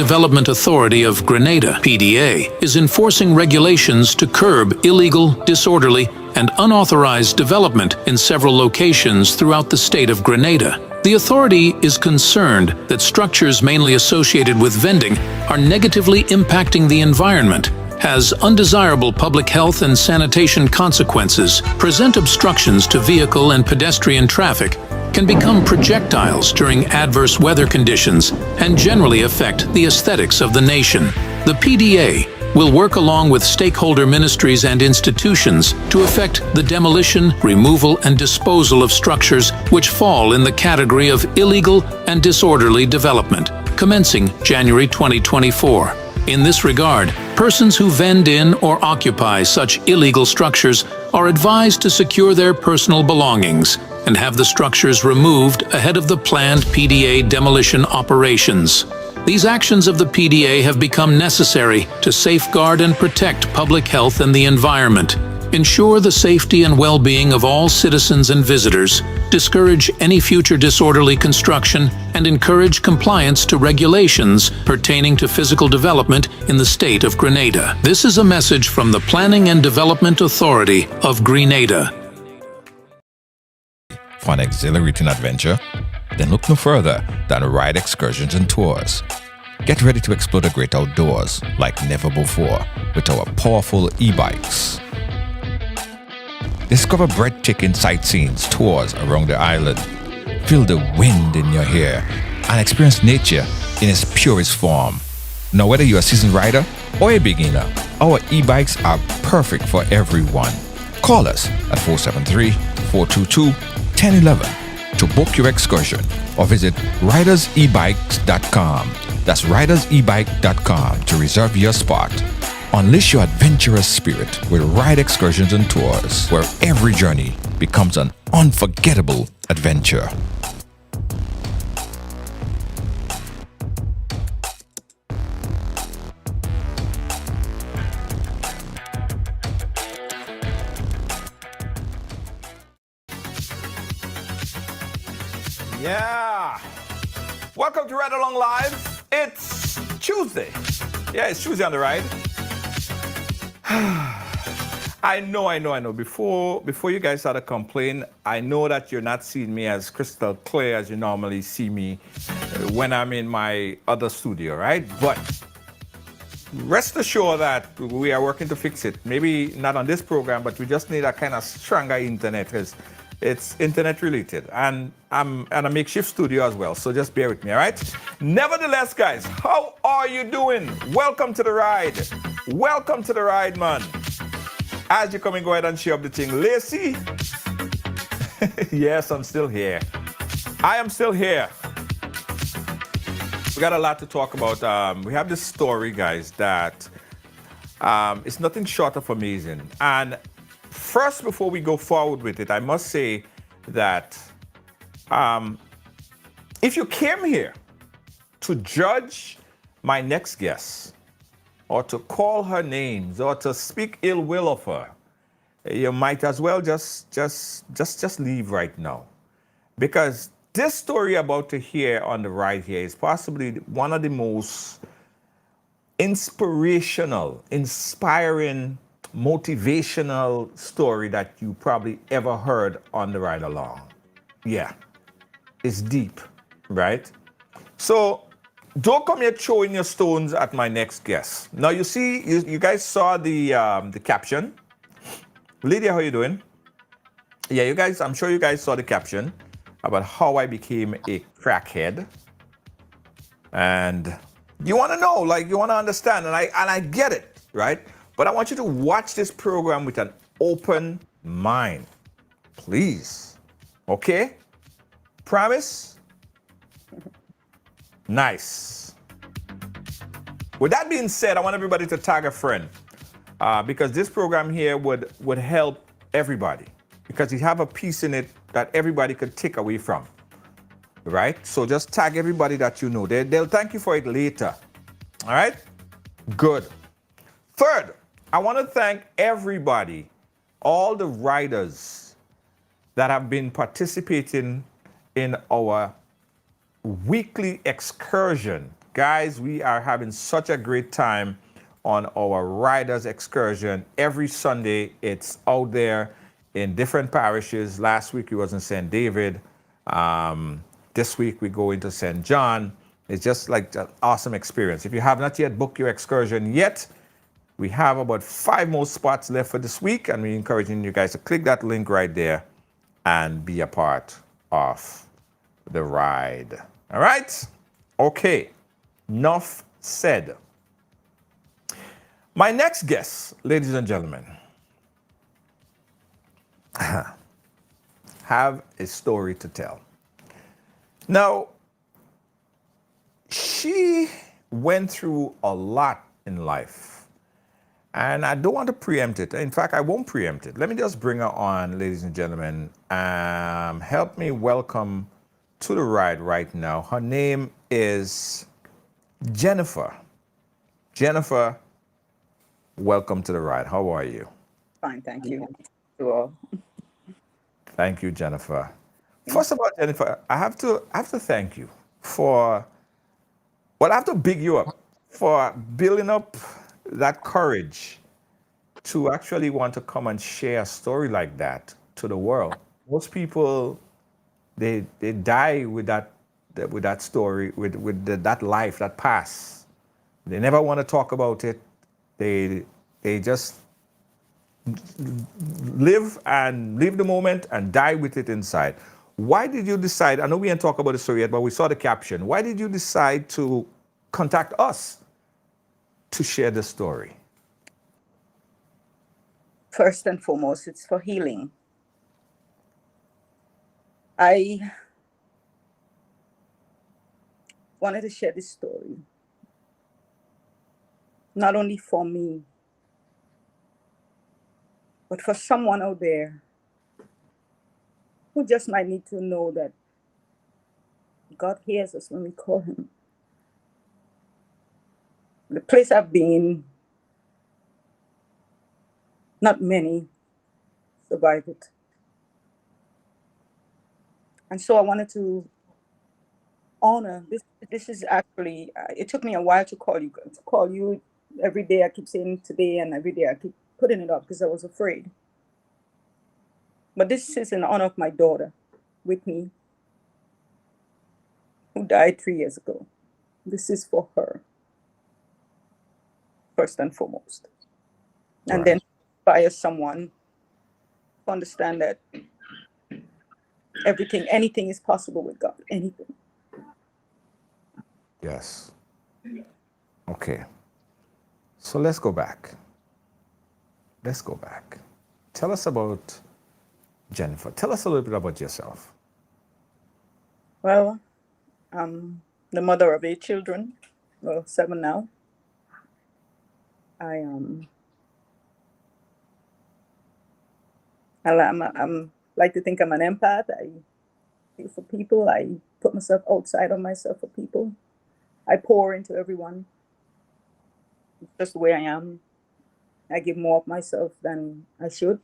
Development Authority of Grenada, PDA, is enforcing regulations to curb illegal, disorderly, and unauthorized development in several locations throughout the state of Grenada. The authority is concerned that structures mainly associated with vending are negatively impacting the environment, has undesirable public health and sanitation consequences, present obstructions to vehicle and pedestrian traffic, can become projectiles during adverse weather conditions, and generally affect the aesthetics of the nation. The PDA will work along with stakeholder ministries and institutions to effect the demolition, removal, and disposal of structures which fall in the category of illegal and disorderly development, commencing January 2024. In this regard, persons who vend in or occupy such illegal structures are advised to secure their personal belongings and have the structures removed ahead of the planned PDA demolition operations. These actions of the PDA have become necessary to safeguard and protect public health and the environment, ensure the safety and well-being of all citizens and visitors, discourage any future disorderly construction, and encourage compliance to regulations pertaining to physical development in the state of Grenada. This is a message from the Planning and Development Authority of Grenada. For an exhilarating adventure? Then look no further than Ride Excursions and Tours. Get ready to explore the great outdoors like never before with our powerful e-bikes. Discover breathtaking sightseeing tours around the island. Feel the wind in your hair and experience nature in its purest form. Now, whether you're a seasoned rider or a beginner, our e-bikes are perfect for everyone. Call us at 473-422-1011 to book your excursion or visit ridersebikes.com. That's ridersebike.com to reserve your spot. Unleash your adventurous spirit with Ride Excursions and Tours, where every journey becomes an unforgettable adventure. Yeah. Welcome to Ride Along Live. It's Tuesday. Yeah, it's Tuesday on the ride. I know. Before you guys start to complain, I know that you're not seeing me as crystal clear as you normally see me when I'm in my other studio, right? But rest assured that we are working to fix it. Maybe not on this program, but we just need a kind of stronger internet because it's internet related. And I'm at a makeshift studio as well, so just bear with me, all right? Nevertheless, guys, how are you doing? Welcome to the ride. Welcome to the ride, man. As you come in, go ahead and share up the thing. Lacey? Yes, I'm still here. I am still here. We got a lot to talk about. We have this story, guys, that it's nothing short of amazing. And first, before we go forward with it, I must say that if you came here to judge my next guest, or to call her names, or to speak ill will of her, you might as well just leave right now. Because this story about to hear on the ride here is possibly one of the most inspirational, inspiring, motivational story that you probably ever heard on the ride along. Yeah, it's deep, right? So don't come here throwing your stones at my next guest. Now you see, you guys saw the caption. Lydia, how you doing? Yeah, you guys, I'm sure you guys saw the caption about how I became a crackhead. And you want to know, like you want to understand, and I get it, right? But I want you to watch this program with an open mind, please. Okay? Promise? Nice. With that being said, I want everybody to tag a friend because this program here would help everybody because you have a piece in it that everybody could take away from, right? So just tag everybody that you know. They'll thank you for it later. All right? Good. Third, I want to thank everybody, all the riders that have been participating in our weekly excursion Guys, we are having such a great time on our Riders Excursion. Every Sunday, it's out there in different parishes. Last week, we was in St. David. This week, we go into St. John. It's just like an awesome experience. If you have not yet booked your excursion yet, we have about 5 more spots left for this week, and we're encouraging you guys to click that link right there and be a part of the ride. All right? Okay. Enough said. My next guest, ladies and gentlemen, have a story to tell. Now, she went through a lot in life, and I don't want to preempt it. In fact, I won't preempt it. Let me just bring her on, ladies and gentlemen. Help me welcome to the ride right now. Her name is Jennifer. Jennifer, welcome to the ride. How are you? Fine, thank you. You all. Thank you, Jennifer. First of all, Jennifer, I have to thank you for, well, I have to big you up for building up that courage to actually want to come and share a story like that to the world. Most people, they die with that story, that life, that past. They never want to talk about it. They just live the moment and die with it inside. Why did you decide? I know we didn't talk about the story yet, but we saw the caption. Why did you decide to contact us to share the story? First and foremost, it's for healing. I wanted to share this story, not only for me, but for someone out there who just might need to know that God hears us when we call him. The place I've been, not many survive it. And so I wanted to honor this. This is actually, it took me a while to call you. Every day I keep saying today, and every day I keep putting it up because I was afraid. But this is in honor of my daughter, Whitney, who died 3 years ago. This is for her, first and foremost. And Right. then inspire someone to understand that anything is possible with God, anything. Yes. Okay. So let's go back. Tell us about Jennifer. Tell us a little bit about yourself. Well, I'm the mother of 8 children, well, 7 now. I'm like to think I'm an empath. I feel for people. I put myself outside of myself for people. I pour into everyone. It's just the way I am. I give more of myself than I should.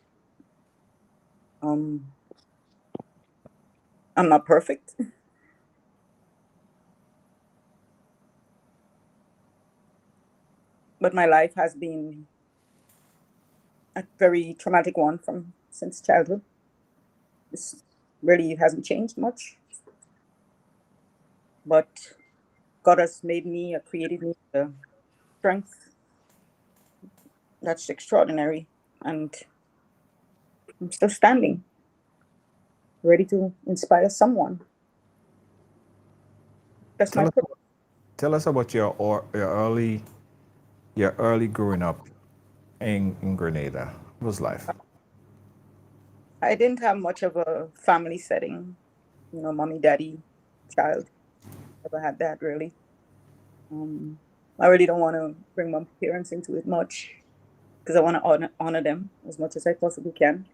I'm not perfect. But my life has been a very traumatic one since childhood. This really hasn't changed much. But God has created me the strength that's extraordinary. And I'm still standing, ready to inspire someone. That's my purpose. Tell us about your early growing up in Grenada. What was life? I didn't have much of a family setting, mommy, daddy, child. Never had that really. I really don't want to bring my parents into it much because I want to honor them as much as I possibly can.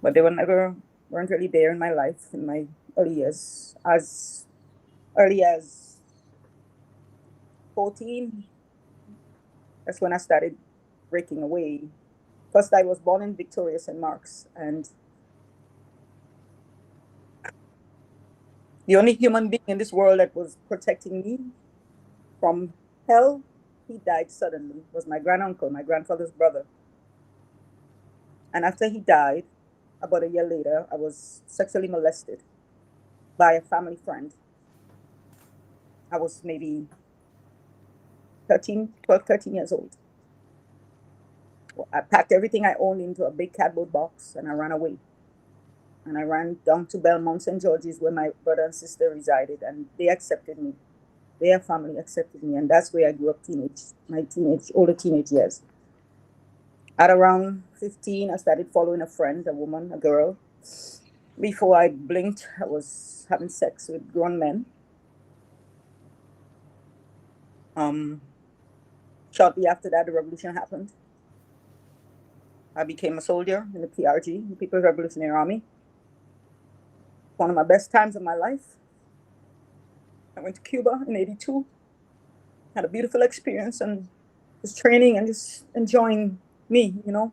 But they weren't really there in my life in my early years. As early as 14, that's when I started breaking away. First, I was born in Victoria, St. Mark's, and the only human being in this world that was protecting me from hell, he died suddenly. Was my granduncle, my grandfather's brother. And after he died, about a year later, I was sexually molested by a family friend. I was maybe 12, 13 years old. I packed everything I owned into a big cardboard box and I ran away. And I ran down to Belmont, St. George's, where my brother and sister resided, and they accepted me. Their family accepted me, and that's where I grew up older teenage years. At around 15, I started following a friend, a woman, a girl. Before I blinked, I was having sex with grown men. Shortly after that, the revolution happened. I became a soldier in the PRG, the People's Revolutionary Army. One of my best times of my life. I went to Cuba in '82. Had a beautiful experience and just training and just enjoying me, you know.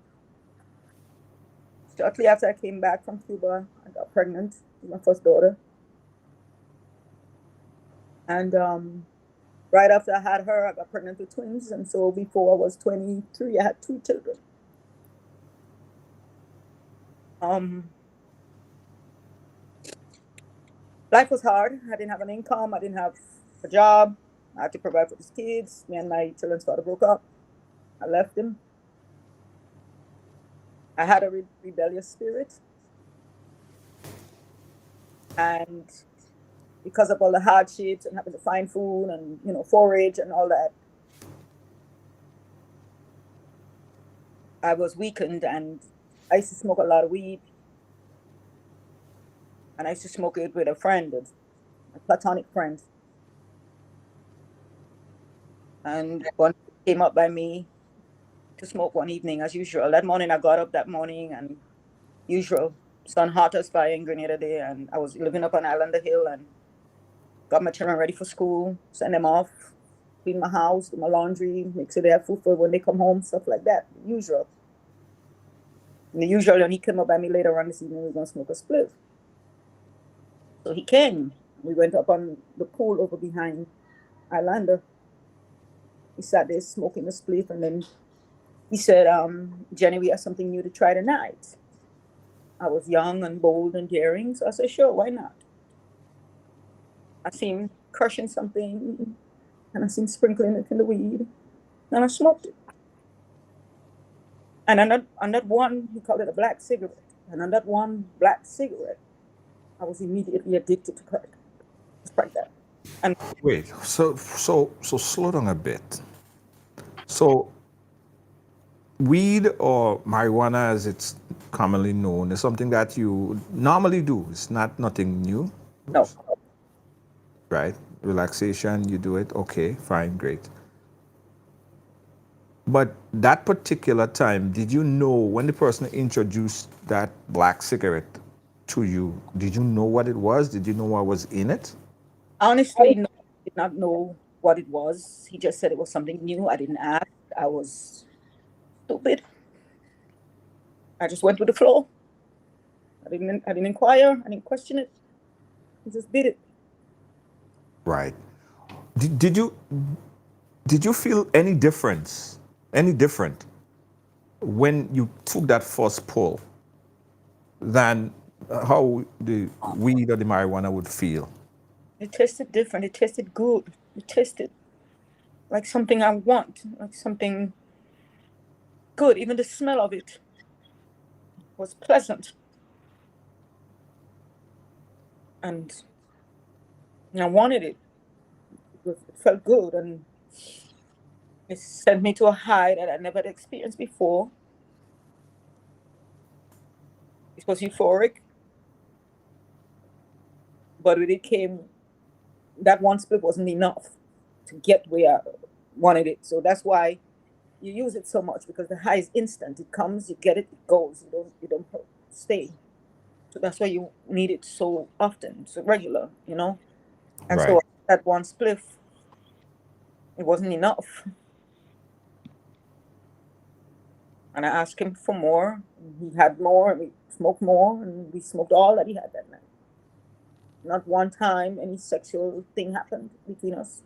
Shortly after I came back from Cuba, I got pregnant with my first daughter. And right after I had her, I got pregnant with twins. And so before I was 23, I had 2 children. Life was hard. I didn't have an income. I didn't have a job. I had to provide for these kids. Me and my children's father broke up. I left him. I had a rebellious spirit. And because of all the hardships and having to find food and, you know, forage and all that, I was weakened and I used to smoke a lot of weed. And I used to smoke it with a friend, a platonic friend. And one came up by me to smoke one evening as usual. That morning I got up that morning and usual, sun hot as fire in Grenada Day, and I was living up on Islander Hill and got my children ready for school, send them off, clean my house, do my laundry, make sure they have food for when they come home, stuff like that, usual. And the usual, and he came up by me later on this evening, we were going to smoke a split. So he came. We went up on the pool over behind Islander. He sat there smoking a spliff, and then he said, Jenny, we have something new to try tonight. I was young and bold and daring, so I said, sure, why not? I see him crushing something, and I see him sprinkling it in the weed, and I smoked it. And on that one, he called it a black cigarette. And on that one black cigarette, I was immediately addicted to crack. Just like that. And Wait, so slow down a bit. So weed or marijuana, as it's commonly known, is something that you normally do. It's not nothing new, no, right? Relaxation, you do it. Okay, fine, great. But that particular time, did you know when the person introduced that black cigarette to you, did you know what it was? Did you know what was in it? honestly, no, I did not know what it was. He just said it was something new. I didn't ask. I was stupid. I just went with the flow. I didn't inquire. I didn't question it. I just did it. Right. Did you feel any difference, any different when you took that first pull than how the weed or the marijuana would feel? It tasted different. It tasted good. It tasted like something I want, like something good. Even the smell of it was pleasant. And I wanted it. It felt good. And it sent me to a high that I never had experienced before. It was euphoric. But when it came, that one split wasn't enough to get where I wanted it. So that's why you use it so much, because the high is instant. It comes, you get it, it goes. You don't stay. So that's why you need it so often, so regular, you know? And Right. so that one spliff, it wasn't enough. And I asked him for more. And he had more, and we smoked more, and we smoked all that he had that night. Not one time any sexual thing happened between us.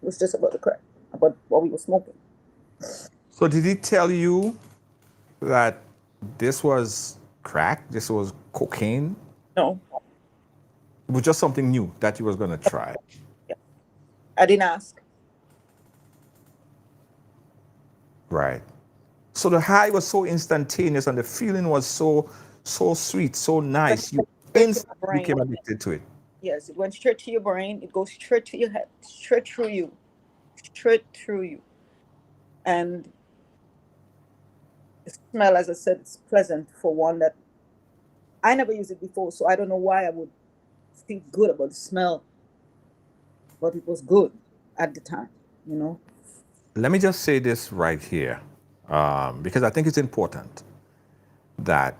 was just about the crack, about what we were smoking. So did he tell you that this was crack, this was cocaine? No, It was just something new that he was going to try. yeah. I didn't ask. Right. So the high was so instantaneous and the feeling was so sweet, so nice. You Straight to instantly my brain. became addicted to it. Yes, it went straight to your brain. It goes straight to your head, straight through you, straight through you. And the smell, as I said, it's pleasant for one that I never used it before, so I don't know why I would feel good about the smell, but it was good at the time, you know. Let me just say this right here, because I think it's important that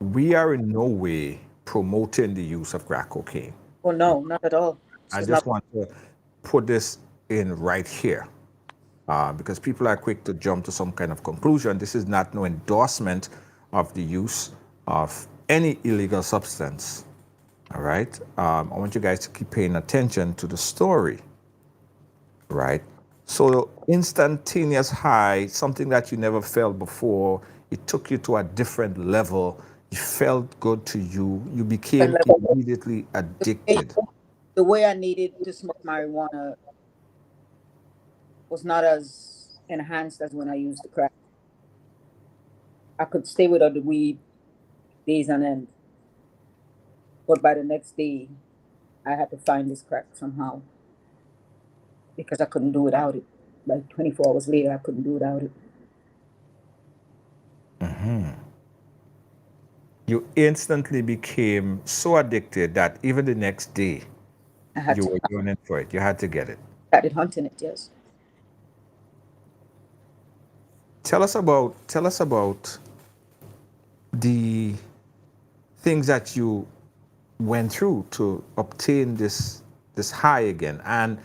we are in no way promoting the use of crack cocaine. Oh no, not at all. This I is just not. want to put this in right here because people are quick to jump to some kind of conclusion. This is not no endorsement of the use of any illegal substance. All right. I want you guys to keep paying attention to the story. Right. So instantaneous high, something that you never felt before. It took you to a different level. It felt good to you. You became immediately addicted. The way I needed to smoke marijuana was not as enhanced as when I used the crack. I could stay without the weed days on end, but by the next day, I had to find this crack somehow because I couldn't do without it. Like 24 hours later, I couldn't do without it. You instantly became so addicted that even the next day I had you to were yearning for it. You had to get it. started hunting it. Yes. Tell us about the things that you went through to obtain this high again. And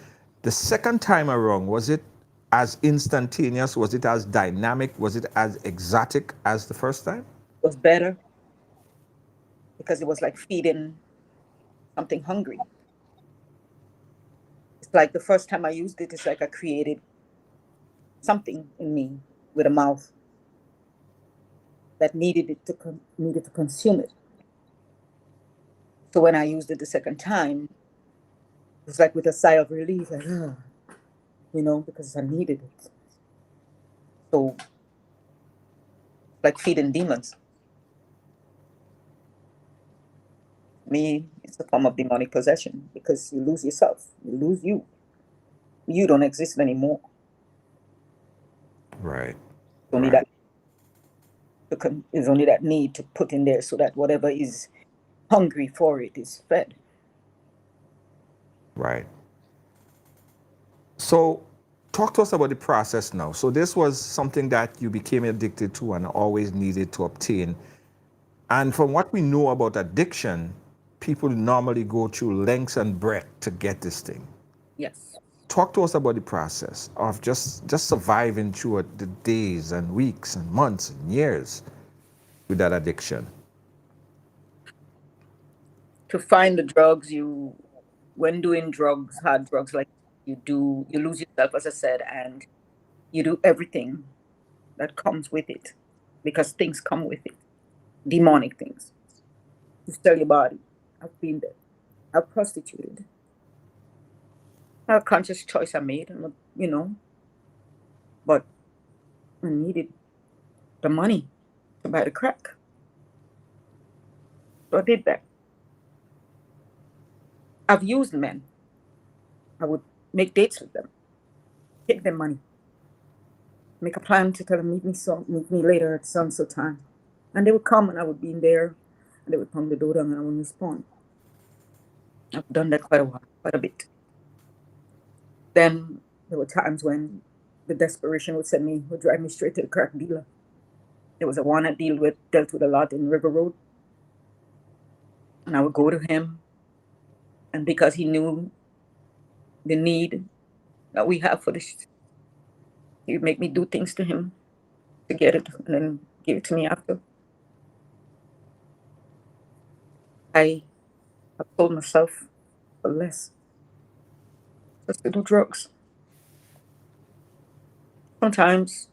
the second time around, was it as instantaneous? Was it as dynamic? Was it as exotic as the first time? It was better because it was like feeding something hungry. It's like the first time I used it, it's like I created something in me with a mouth that needed to consume it. So when I used it the second time, it was like with a sigh of relief, like, you know, because I needed it. So like feeding demons. Me, it's a form of demonic possession because you lose yourself, you lose you. You don't exist anymore. Right. Only Right. that is only that need to put in there so that whatever is hungry for it is fed. Right. So talk to us about the process now. So this was something that you became addicted to and always needed to obtain. And from what we know about addiction, people normally go through lengths and breadth to get this thing. Yes. Talk to us about the process of just surviving through the days and weeks and months and years with that addiction. To find the drugs, when doing drugs, hard drugs like you lose yourself, as I said, and you do everything that comes with it because things come with it, demonic things. You sell your body. I've been there. I've prostituted. A conscious choice I made, you know, but I needed the money to buy the crack. So I did that. I've used men. I would make dates with them, take their money, make a plan to tell them meet me later at so and so time. And they would come and I would be in there and they would pound the door down and I wouldn't respond. I've done that quite a while, quite a bit. Then there were times when the desperation would drive me straight to the crack dealer. There was a one I dealt with a lot in River Road. And I would go to him. And because he knew the need that we have for this, he would make me do things to him to get it and then give it to me after. I have told myself for less just to do drugs. Sometimes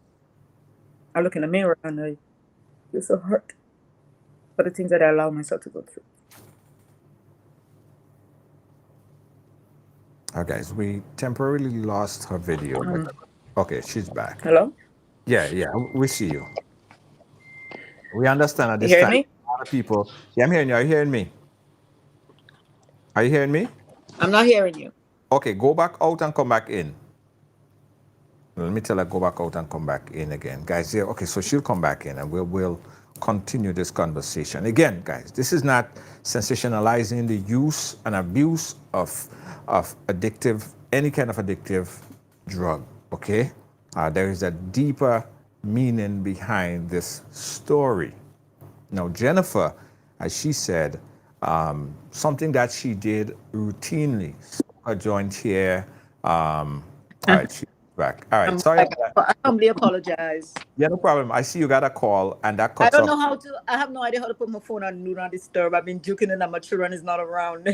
I look in the mirror and I feel so hurt for the things that I allow myself to go through. Guys, we temporarily lost her video. Okay, she's back. Hello? Yeah, we see you. We understand at You this hearing time, me? a lot of people. Yeah, I'm hearing you. Are you hearing me? Are you hearing me? I'm not hearing you. Okay, go back out and come back in. Let me tell her go back out and come back in again. Guys, yeah, okay, so she'll come back in and we'll continue this conversation. Again, guys, this is not sensationalizing the use and abuse of addictive, any kind of addictive drug, okay? There is a deeper meaning behind this story. Now, Jennifer, as she said, something that she did routinely, a joint here. All right, she's back. All right, sorry about that. I humbly apologize. Yeah, no problem. I see you got a call, and that I cuts don't off. know how to. I have no idea how to put my phone on do not disturb. I've been joking and that my children is not around.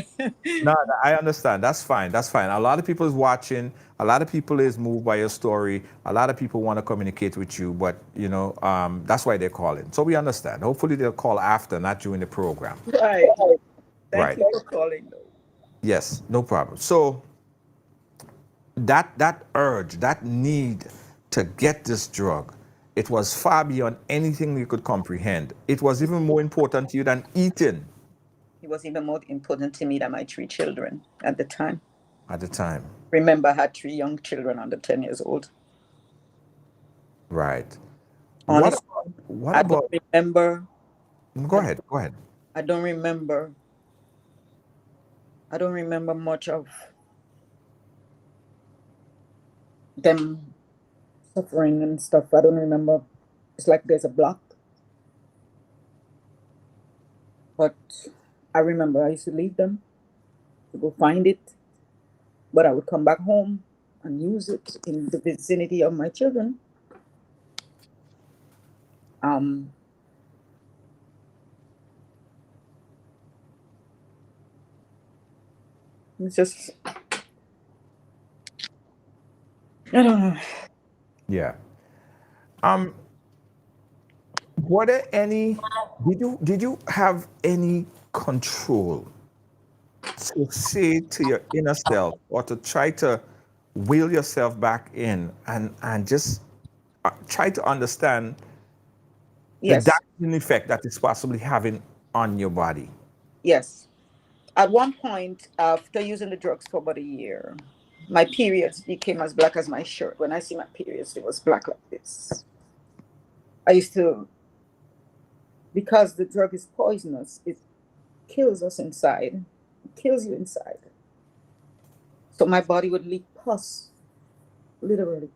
No, I understand. That's fine. That's fine. A lot of people is watching. A lot of people is moved by your story. A lot of people want to communicate with you, but that's why they're calling. So we understand. Hopefully they'll call after, not during the program. Right. Thank Right. you for calling, though. Yes, no problem. So that urge, that need to get this drug, it was far beyond anything you could comprehend. It was even more important to you than eating It was even more important to me than my 3 children at the time. at the time. Remember, I had 3 young children under 10 years old. Right. Honestly, What I about? don't remember. Go ahead. Go ahead. I don't remember. I don't remember much of them suffering and stuff. I don't remember. It's like there's a block. But I remember I used to leave them to go find it. But I would come back home and use it in the vicinity of my children. It's just, I don't know. Yeah. Were there any? Did you have any control to say to your inner self, or to try to wheel yourself back in and just try to understand the Yes, damaging effect that it's possibly having on your body? yes. At one point, after using the drugs for about a year, my periods became as black as my shirt. When I see my periods, it was black like this. I used to, because the drug is poisonous, it kills us inside. It kills you inside. So my body would leak pus, literally.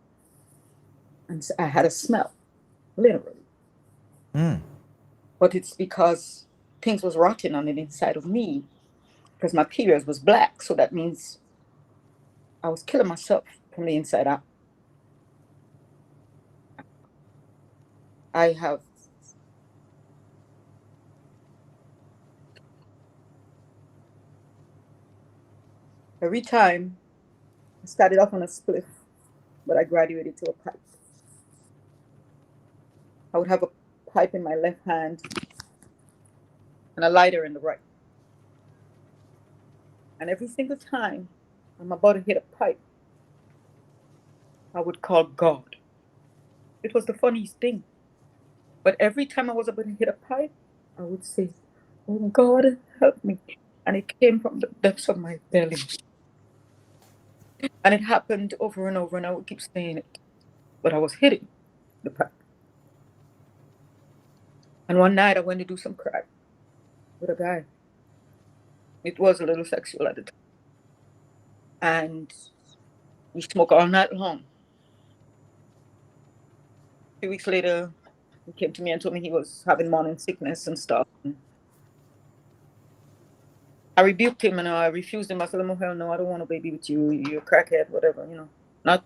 And so I had a smell, literally. But it's because things was rotting on the inside of me, because my periods was black. So that means I was killing myself from the inside out. I have every time I started off on a spliff, but I graduated to a pipe. I would have a pipe in my left hand and a lighter in the right. And every single time I'm about to hit a pipe, I would call God. It was the funniest thing. But every time I was about to hit a pipe, I would say, "Oh God, help me." And it came from the depths of my belly. And it happened over and over, and I would keep saying it. But I was hitting the pipe. And one night I went to do some crack with a guy. It was a little sexual at the time. And we smoked all night long. A few weeks later, he came to me and told me he was having morning sickness and stuff. I rebuked him and I refused him. I said, "Oh, hell no, I don't want a baby with you. You're a crackhead, whatever, Not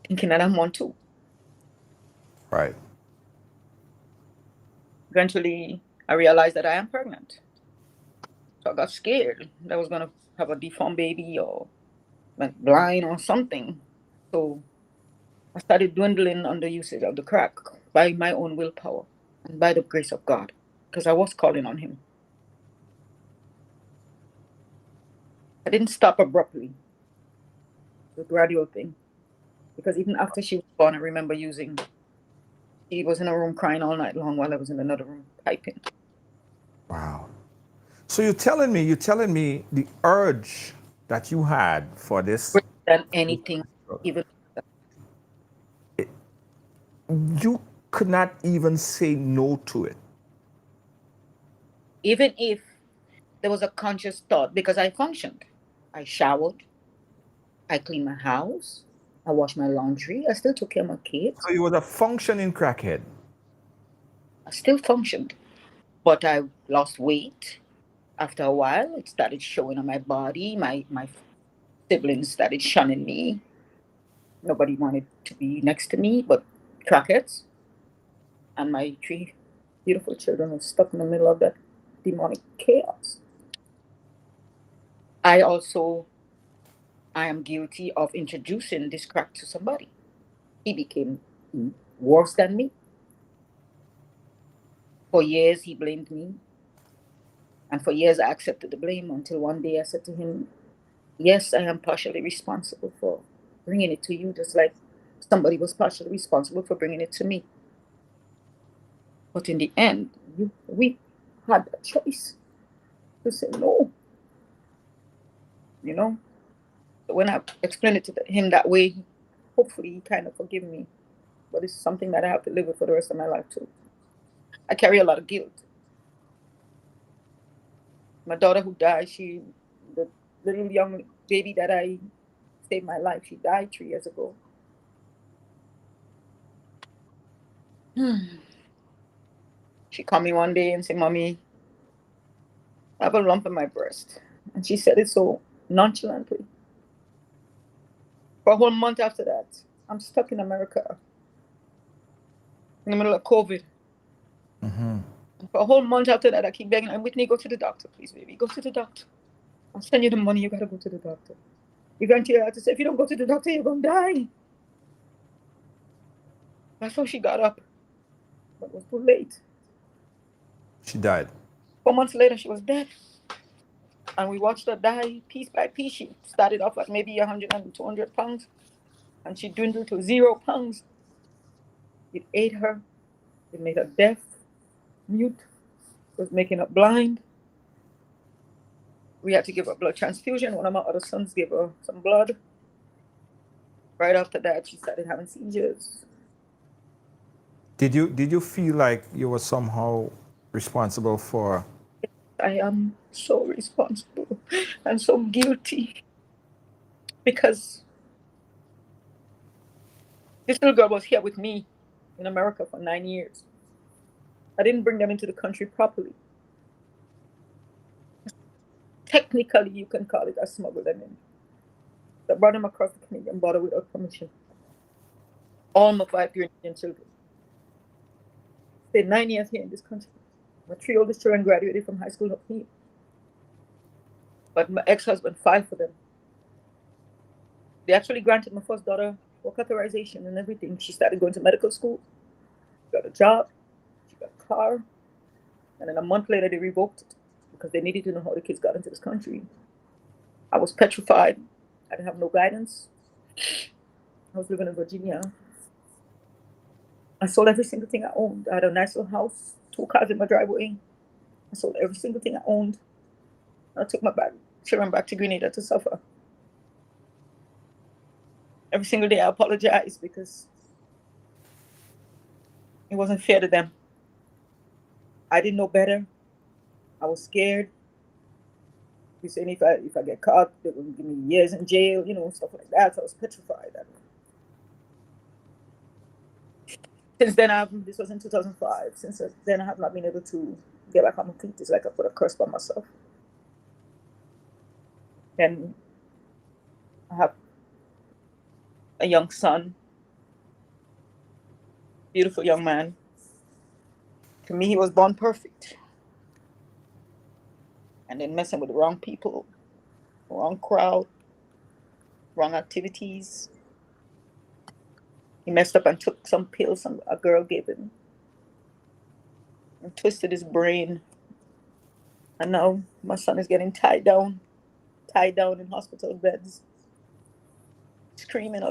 thinking that I'm one too. Right. Eventually, I realized that I am pregnant. So I got scared that I was going to have a deformed baby or like blind or something. So I started dwindling under usage of the crack by my own willpower and by the grace of God, because I was calling on Him. I didn't stop abruptly. It was a gradual thing. Because even after she was born, I remember using, she was in a room crying all night long while I was in another room typing. Wow. So you're telling me the urge that you had for this, Greater than anything, even you could not even say no to it. even if there was a conscious thought, because I functioned. I showered, I cleaned my house, I washed my laundry, I still took care of my kids, So you was a functioning crackhead. I still functioned. But I lost weight. After a while, it started showing on my body. My siblings started shunning me. Nobody wanted to be next to me but crackheads. And my 3 beautiful children were stuck in the middle of that demonic chaos. I am guilty of introducing this crack to somebody. He became worse than me. For years, he blamed me. And for years, I accepted the blame until one day I said to him, yes, I am partially responsible for bringing it to you, just like somebody was partially responsible for bringing it to me. But in the end, we had a choice to say no. You know, when I explained it to him that way, hopefully he kind of forgive me. But it's something that I have to live with for the rest of my life too. I carry a lot of guilt. My daughter who died, the little young baby that I saved my life, she died 3 years ago. She called me one day and said, Mommy, I have a lump in my breast. And she said it so nonchalantly. For a whole month after that, I'm stuck in America in the middle of COVID. And for a whole month after that, I keep begging, Whitney, go to the doctor, please, baby. Go to the doctor. I'll send you the money. You got to go to the doctor. Eventually, I had to say, if you don't go to the doctor, you're going to die. That's how she got up. But it was too late. She died. 4 months later, she was dead. And we watched her die piece by piece. She started off at maybe 100 and 200 pounds. And she dwindled to 0 pounds. It ate her. It made her deaf, mute. It was making her blind. We had to give her blood transfusion. One of my other sons gave her some blood. Right after that, she started having seizures. Did you feel like you were somehow responsible for? I am so responsible and so guilty because this little girl was here with me in America for 9 years. I didn't bring them into the country properly. Technically, you can call it I smuggled them in. I brought them across the Canadian border without permission. All my 5 Grenadian children. Stayed 9 years here in this country. My 3 oldest children graduated from high school up here. But my ex-husband filed for them. They actually granted my first daughter work authorization and everything. She started going to medical school. She got a job. She got a car. And then a month later, they revoked it because they needed to know how the kids got into this country. I was petrified. I didn't have no guidance. I was living in Virginia. I sold every single thing I owned. I had a nice little house, 2 cars in my driveway. I sold every single thing I owned. I took my children back to Grenada to suffer. Every single day I apologized because it wasn't fair to them. I didn't know better. I was scared. You're saying if I get caught, they're going to give me years in jail, stuff like that. So I was petrified. Since then, this was in 2005. Since then, I have not been able to get back on my feet. It's like I put a curse on myself. And I have a young son, beautiful young man. To me, he was born perfect. And then messing with the wrong people, wrong crowd, wrong activities. He messed up and took some pills a girl gave him and twisted his brain. And now my son is getting tied down in hospital beds, screaming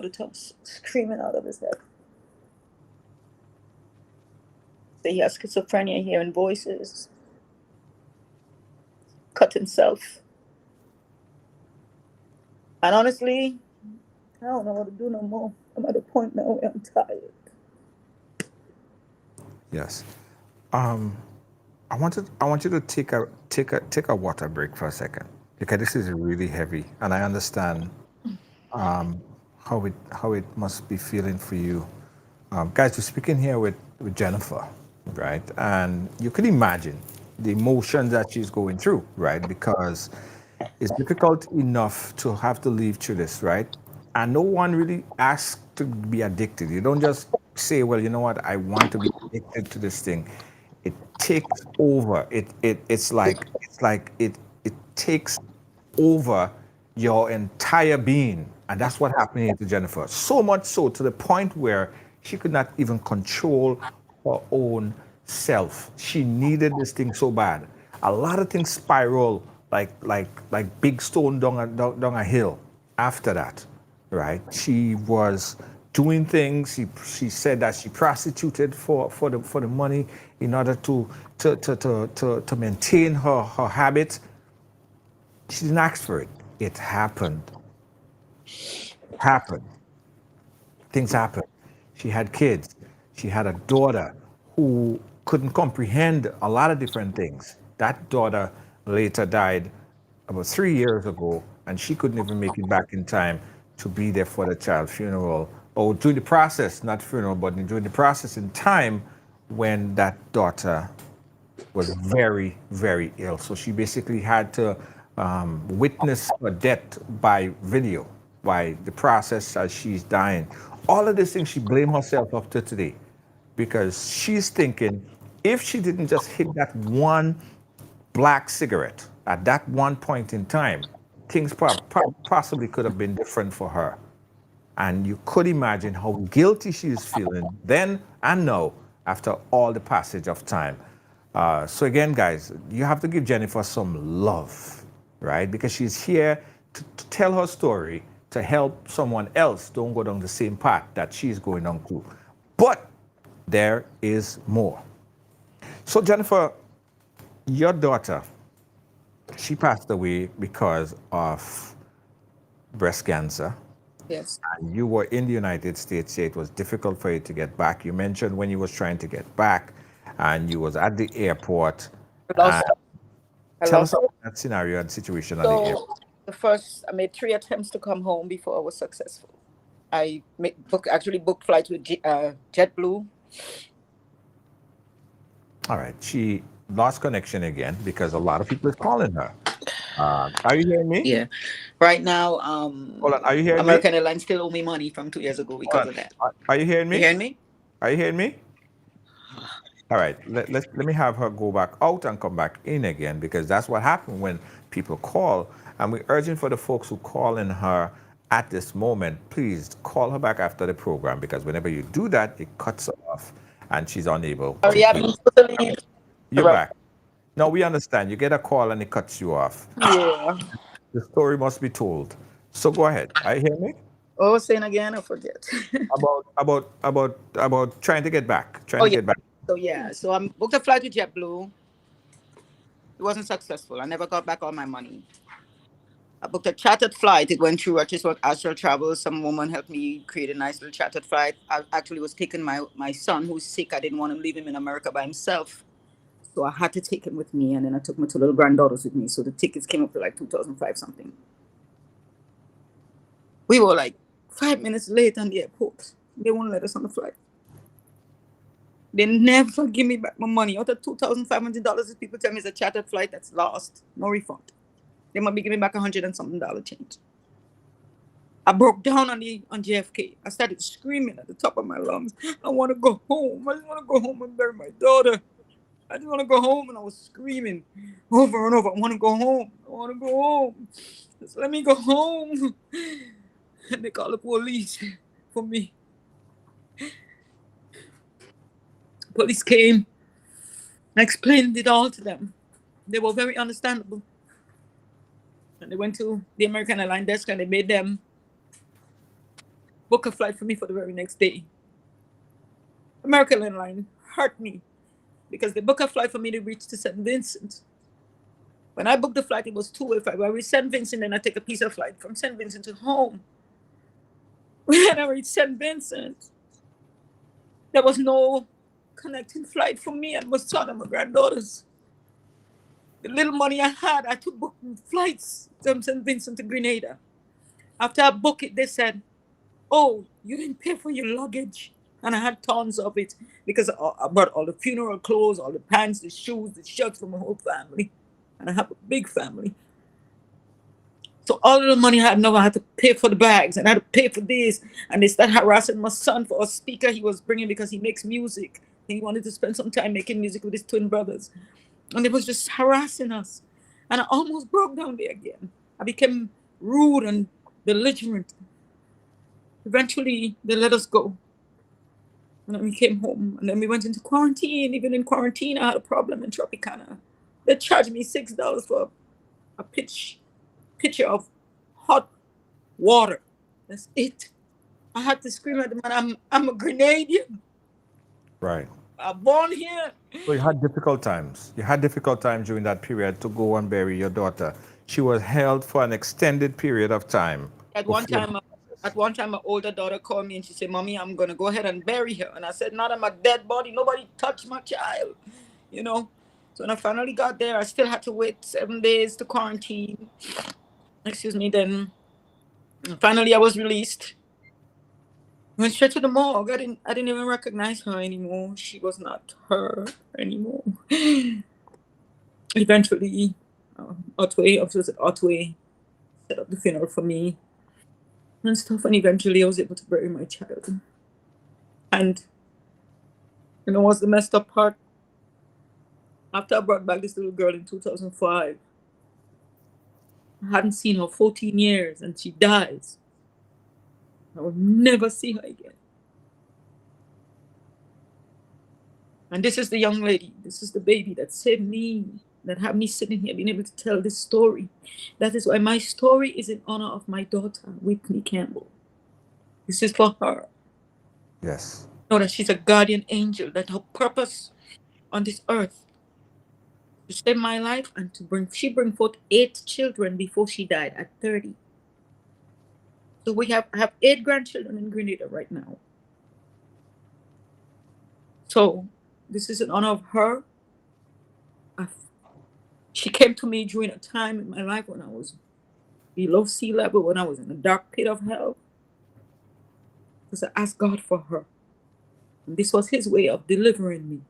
screaming out of his head. So he has schizophrenia, hearing voices, cut himself. And honestly, I don't know what to do no more. I'm at a point now where I'm tired. Yes. I want you to take a water break for a second, because this is really heavy, and I understand how it must be feeling for you. Guys, we're speaking here with Jennifer, right? And you can imagine the emotions that she's going through, right? Because it's difficult enough to have to live through this, right? And no one really asks to be addicted. You don't just say, well, you know what, I want to be addicted to this thing. It takes over. It's like it takes over your entire being. And that's what happened here to Jennifer. So much so to the point where she could not even control her own self. She needed this thing so bad. A lot of things spiral like big stone down a hill after that, right? She was doing things. She said that she prostituted for the money in order to maintain her habit. She didn't ask for it. It happened. Happened. Things happened. She had kids. She had a daughter who couldn't comprehend a lot of different things. That daughter later died about 3 years ago, and she couldn't even make it back in time to be there for the child's funeral, or during the process, not funeral, but during the process in time when that daughter was very, very ill. So she basically had to witness her death by video, by the process as she's dying. All of these things she blamed herself up to today, because she's thinking if she didn't just hit that one black cigarette at that one point in time, things possibly could have been different for her. And you could imagine how guilty she is feeling then and now after all the passage of time. So again, guys, you have to give Jennifer some love, right? Because she's here to tell her story, to help someone else don't go down the same path that she's going on to. But there is more. So Jennifer, your daughter, she passed away because of breast cancer. Yes. And you were in the United States, so it was difficult for you to get back. You mentioned when you was trying to get back and you was at the airport. I Tell lost us about that scenario and situation at the airport. I made 3 attempts to come home before I was successful. I actually booked flights with JetBlue. All right. She lost connection again because a lot of people is calling her. Are you hearing me? Yeah. Right now, Hold on. Are you hearing American me? Airlines still owe me money from 2 years ago because of that. Are you hearing me? You hearing me? Are you hearing me? All right. Let me have her go back out and come back in again, because that's what happened when people call. And we're urging for the folks who call in her at this moment, please call her back after the program, because whenever you do that, it cuts her off and she's unable. Oh, yeah, I'm totally. You're back. No, we understand. You get a call and it cuts you off. Yeah. The story must be told. So go ahead. Are you hearing me? Oh, saying again, I forget. About trying to get back. To get back. So I booked a flight with JetBlue. It wasn't successful. I never got back all my money. I booked a chartered flight. It went through Rochester Astral Travel. Some woman helped me create a nice little chartered flight. I actually was taking my son who's sick. I didn't want to leave him in America by himself. So I had to take him with me, and then I took my 2 little granddaughters with me. So the tickets came up to like $2,005 something. We were like 5 minutes late on the airport. They won't let us on the flight. They never give me back my money. Out of $2,500, people tell me it's a chartered flight that's lost. No refund. They might be giving back $100 and something change. I broke down on JFK. I started screaming at the top of my lungs. I want to go home. I just want to go home and bury my daughter. I just want to go home. And I was screaming over and over. I want to go home. I want to go home. Just let me go home. And they call the police for me. Police came. I explained it all to them. They were very understandable. And they went to the American Airlines desk and they made them book a flight for me for the very next day. American Airlines hurt me because they booked a flight for me to reach to St. Vincent. When I booked the flight, it was two-way flight. When I reached St. Vincent, then I take a piece of flight from St. Vincent to home. When I reached St. Vincent, there was no connecting flight for me and my son and my granddaughters. The little money I had, I had to book flights from St. Vincent to Grenada. After I booked it, they said, "Oh, you didn't pay for your luggage." And I had tons of it because I bought all the funeral clothes, all the pants, the shoes, the shirts for my whole family. And I have a big family. So all of the money I had now, I had to pay for the bags and I had to pay for this. And they started harassing my son for a speaker he was bringing because he makes music. He wanted to spend some time making music with his twin brothers. And it was just harassing us. And I almost broke down there again. I became rude and belligerent. Eventually, they let us go. And then we came home. And then we went into quarantine. Even in quarantine, I had a problem in Tropicana. They charged me $6 for a pitcher of hot water. That's it. I had to scream at the man, I'm a Grenadian. Right. I'm born here. So you had difficult times. You had difficult times during that period to go and bury your daughter. She was held for an extended period of time. At one time, my older daughter called me and she said, "Mommy, I'm going to go ahead and bury her." And I said, "Not on my dead body. Nobody touched my child." You know? So when I finally got there, I still had to wait 7 days to quarantine. Excuse me. Then finally I was released. Went straight to the morgue. I didn't even recognize her anymore. She was not her anymore. Eventually, Otway set up the funeral for me and stuff. And eventually I was able to bury my child. And you know what's the messed up part? After I brought back this little girl in 2005, I hadn't seen her 14 years and she dies. I will never see her again. And this is the young lady, this is the baby that saved me, that had me sitting here being able to tell this story. That is why my story is in honor of my daughter, Whitney Campbell. This is for her. Yes. Know that she's a guardian angel, that her purpose on this earth to save my life and she bring forth 8 children before she died at 30. So I have 8 grandchildren in Grenada right now. So this is in honor of her. She came to me during a time in my life when I was below sea level, when I was in the dark pit of hell. Because I asked God for her. And this was his way of delivering me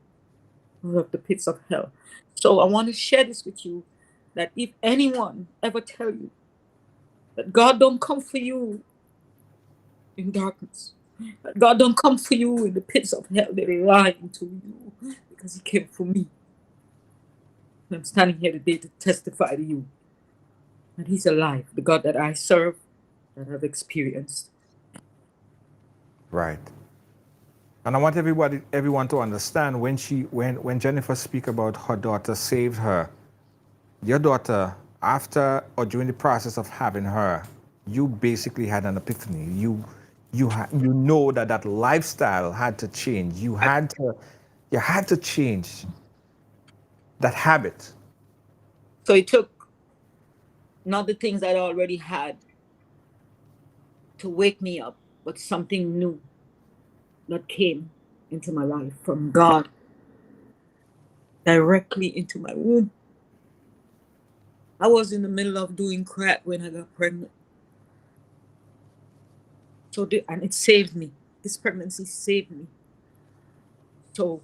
out of the pits of hell. So I want to share this with you, that if anyone ever tell you that God don't come for you in darkness, that God don't come for you in the pits of hell, they're lying to you, because he came for me. And I'm standing here today to testify to you that he's alive, the God that I serve, that I've experienced. Right. And I want everyone to understand when Jennifer speak about her daughter saved her, your daughter, after or during the process of having her, you basically had an epiphany. You know that lifestyle had to change. You had to change that habit. So it took not the things I'd already had to wake me up, but something new that came into my life from God directly into my womb. I was in the middle of doing crack when I got pregnant. And it saved me. This pregnancy saved me. So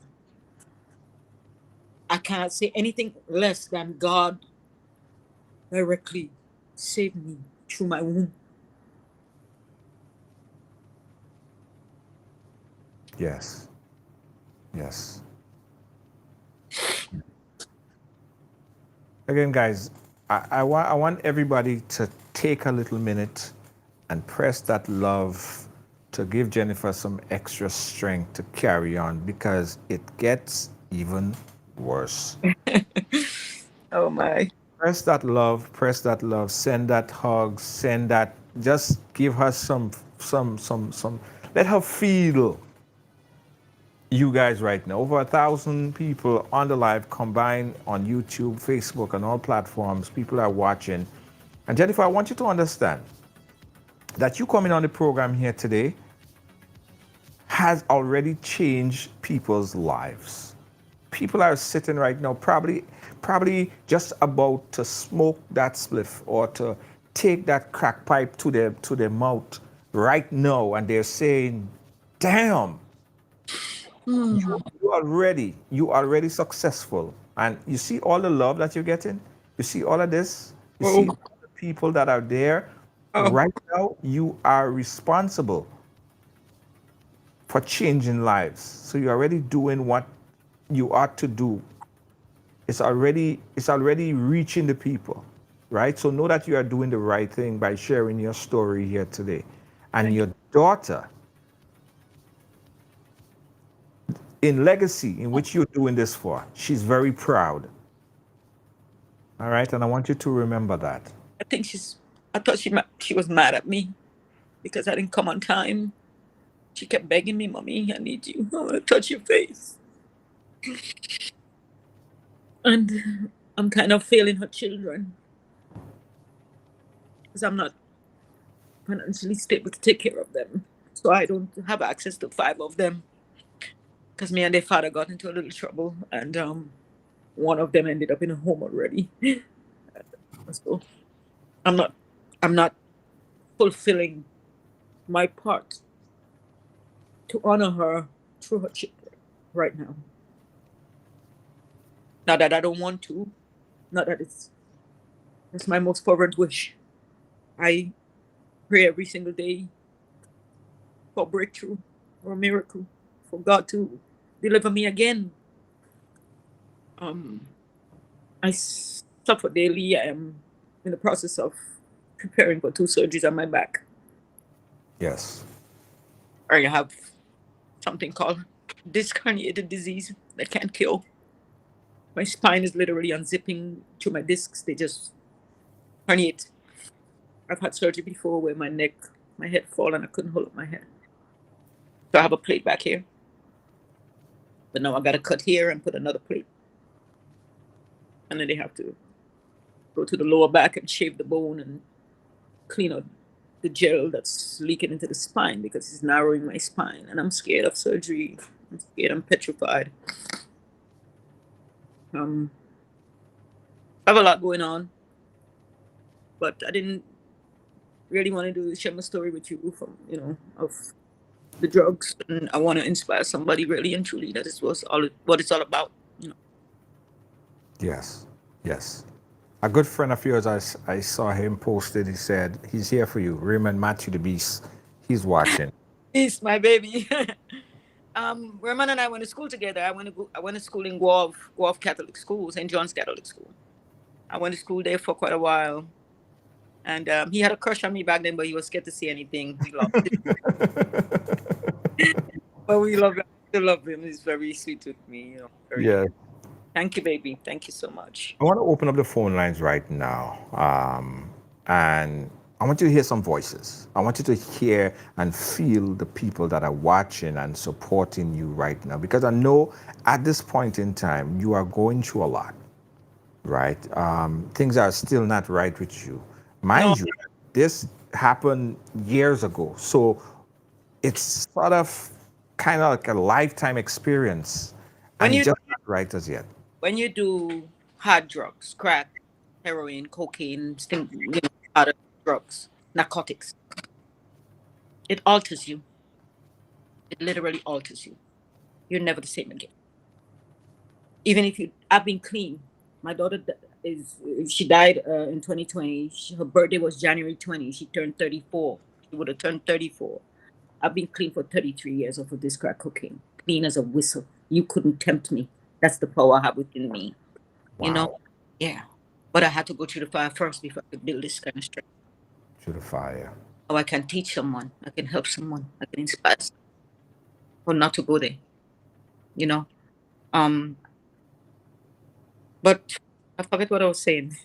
I cannot say anything less than God directly saved me through my womb. Yes. Yes. Again, guys, I want everybody to take a little minute and press that love to give Jennifer some extra strength to carry on because it gets even worse. Oh my. Press that love, send that hug, send that, just give her some, let her feel you guys right now. Over 1,000 people on the live combined on YouTube, Facebook, and all platforms. People are watching. And Jennifer, I want you to understand that you coming on the program here today has already changed people's lives. People are sitting right now, probably just about to smoke that spliff or to take that crack pipe to their mouth right now, and they're saying, "Damn, you already successful." And you see all the love that you're getting. You see all of this. You see Oh, all the people that are there oh, right now. You are responsible for changing lives. So you're already doing what you ought to do. It's already reaching the people, right? So know that you are doing the right thing by sharing your story here today. And thank you. your daughter, in legacy, in which you're doing this for, she's very proud. All right, and I want you to remember that. I think I thought she was mad at me because I didn't come on time. She kept begging me, "Mommy, I need you. I want to touch your face." And I'm kind of failing her children because I'm not financially stable to take care of them. So I don't have access to 5 of them because me and their father got into a little trouble, and one of them ended up in a home already. So I'm not I'm not fulfilling my part to honor her through her children right now. Not that I don't want to, not that it's my most fervent wish. I pray every single day for breakthrough, for a miracle, for God to deliver me again. Um, I suffer daily. I am in the process of preparing for 2 surgeries on my back. Yes. I have something called disc herniated disease that can't kill. My spine is literally unzipping to my discs. They just herniate. I've had surgery before where my head fall and I couldn't hold up my head. So I have a plate back here. But now I got to cut here and put another plate. And then they have to go to the lower back and shave the bone and clean out the gel that's leaking into the spine because it's narrowing my spine. And I'm scared of surgery. I'm scared. I'm petrified. I have a lot going on. But I didn't really want to share my story with you from, of the drugs. And I want to inspire somebody really and truly that is what it's all about. Yes. Yes. A good friend of yours, I saw him posted. He said, "He's here for you. Raymond Matthew the Beast. He's watching." He's my baby. Raymond and I went to school together. I went to school in Guelph Catholic School, St. John's Catholic School. I went to school there for quite a while. And he had a crush on me back then, but he was scared to say anything. We loved it. But we love him. I still love him. He's very sweet with me. Yeah. Thank you, baby. Thank you so much. I want to open up the phone lines right now. And I want you to hear some voices. I want you to hear and feel the people that are watching and supporting you right now. Because I know at this point in time, you are going through a lot, right? Things are still not right with you. Mind you, this happened years ago. So it's sort of kind of like a lifetime experience. And just not right as yet. When you do hard drugs, crack, heroin, cocaine, other drugs, narcotics, it alters you. It literally alters you. You're never the same again. Even if I've been clean. My daughter she died in 2020. Her birthday was January 20. She turned 34. She would have turned 34. I've been clean for 33 years off of this crack cocaine. Clean as a whistle. You couldn't tempt me. That's the power I have within me. Wow. Yeah. But I had to go through the fire first before I could build this kind of strength. Through the fire. how I can teach someone, I can help someone, I can inspire someone, or not to go there, you know. But I forget what I was saying.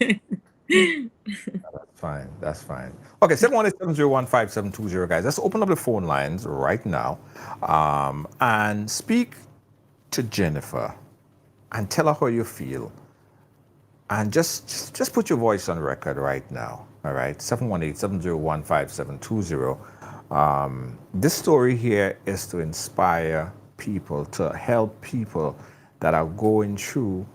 Fine, that's fine. Okay, 718-701-5720, guys. Let's open up the phone lines right now and speak to Jennifer and tell her how you feel. And just put your voice on record right now, all right? 718-701-5720. This story here is to inspire people, to help people that are going through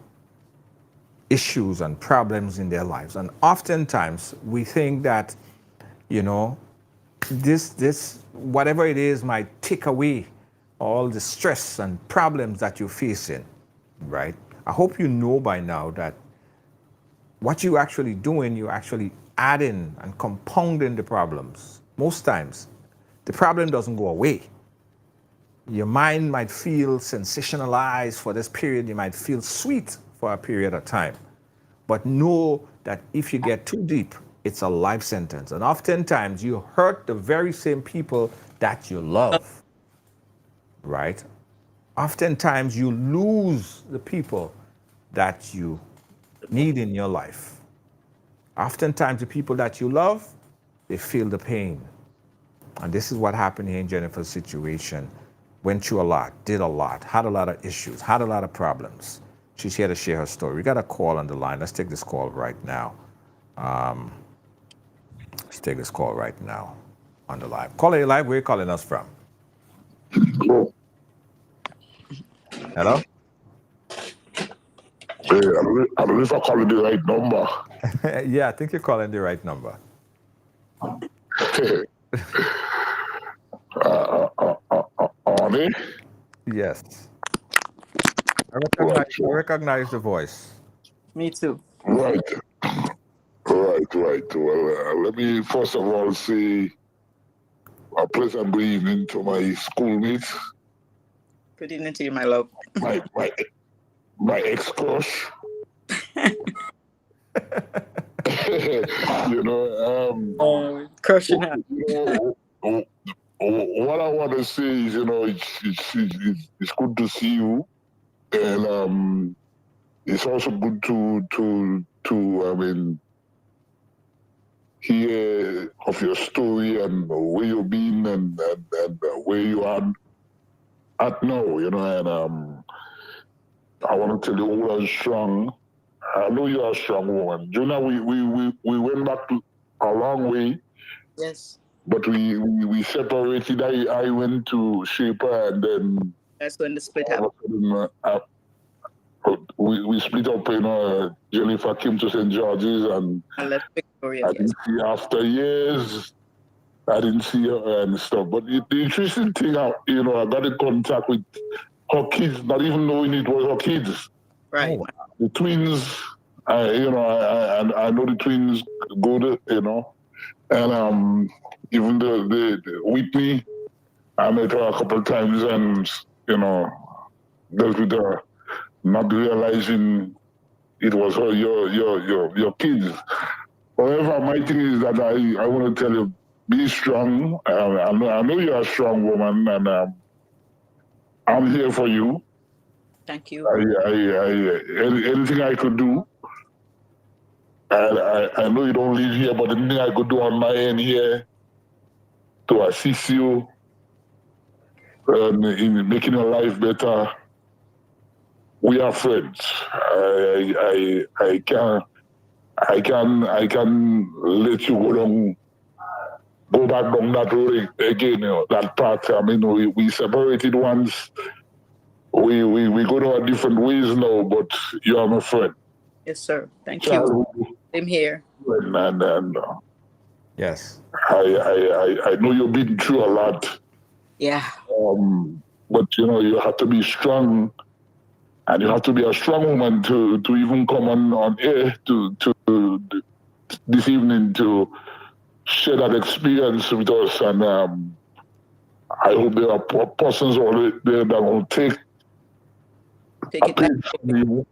issues and problems in their lives. And oftentimes we think that, you know, this whatever it is might take away all the stress and problems that you're facing, right? I hope you know by now that what you're actually doing, you're actually adding and compounding the problems. Most times, the problem doesn't go away. Your mind might feel sensationalized for this period. You might feel sweet for a period of time. But know that if you get too deep, it's a life sentence. And oftentimes you hurt the very same people that you love, right? Oftentimes you lose the people that you need in your life. Oftentimes the people that you love, they feel the pain. And this is what happened here in Jennifer's situation. Went through a lot, did a lot, had a lot of issues, had a lot of problems. She's here to share her story. We got a call on the line. Let's take this call right now. Let's take this call right now on the line. Caller, live. Where are you calling us from? Hello? Yeah, I don't know if I call it the right number. Yeah, I think you're calling the right number. Arnie? Yes. I recognize the voice. Me too. Right. Well, let me first of all say a pleasant good evening to my schoolmates. Good evening to you, my love. My ex-crush. You know, Crushing her. What I want to say is, you know, it's good to see you, and it's also good to I mean, hear of your story and where you've been and where you are at now, you know, and I want to tell you all are strong. I know you are a strong woman. Jonah, we went back to a long way. Yes. But we separated. I went to Shaper, and then That's when the split happened. We split up. You know, Jennifer came to St. George's, and I left Victoria. I didn't see her after years. I didn't see her and stuff. But the interesting thing, you know, I got in contact with her kids, not even knowing it was her kids. Right. The twins. You know, I know the twins good. You know, and even the Whitney, I met her a couple of times, and you know, dealt with her, not realizing it was her, your kids. However, my thing is that I want to tell you, be strong. I know you're a strong woman, and I'm here for you. Thank you. Anything I could do. I know you don't live here, but anything I could do on my end here to assist you in making your life better, we are friends. I can let you go back down that road again. You know, that path. I mean, we separated once. We go our different ways now, but you are my friend. Yes, sir. Thank you. Same here. And Yes. I know you've been through a lot. Yeah. But you know, you have to be strong, and you have to be a strong woman to even come on air to this evening to share that experience with us. And I hope there are persons out there that will take a page from you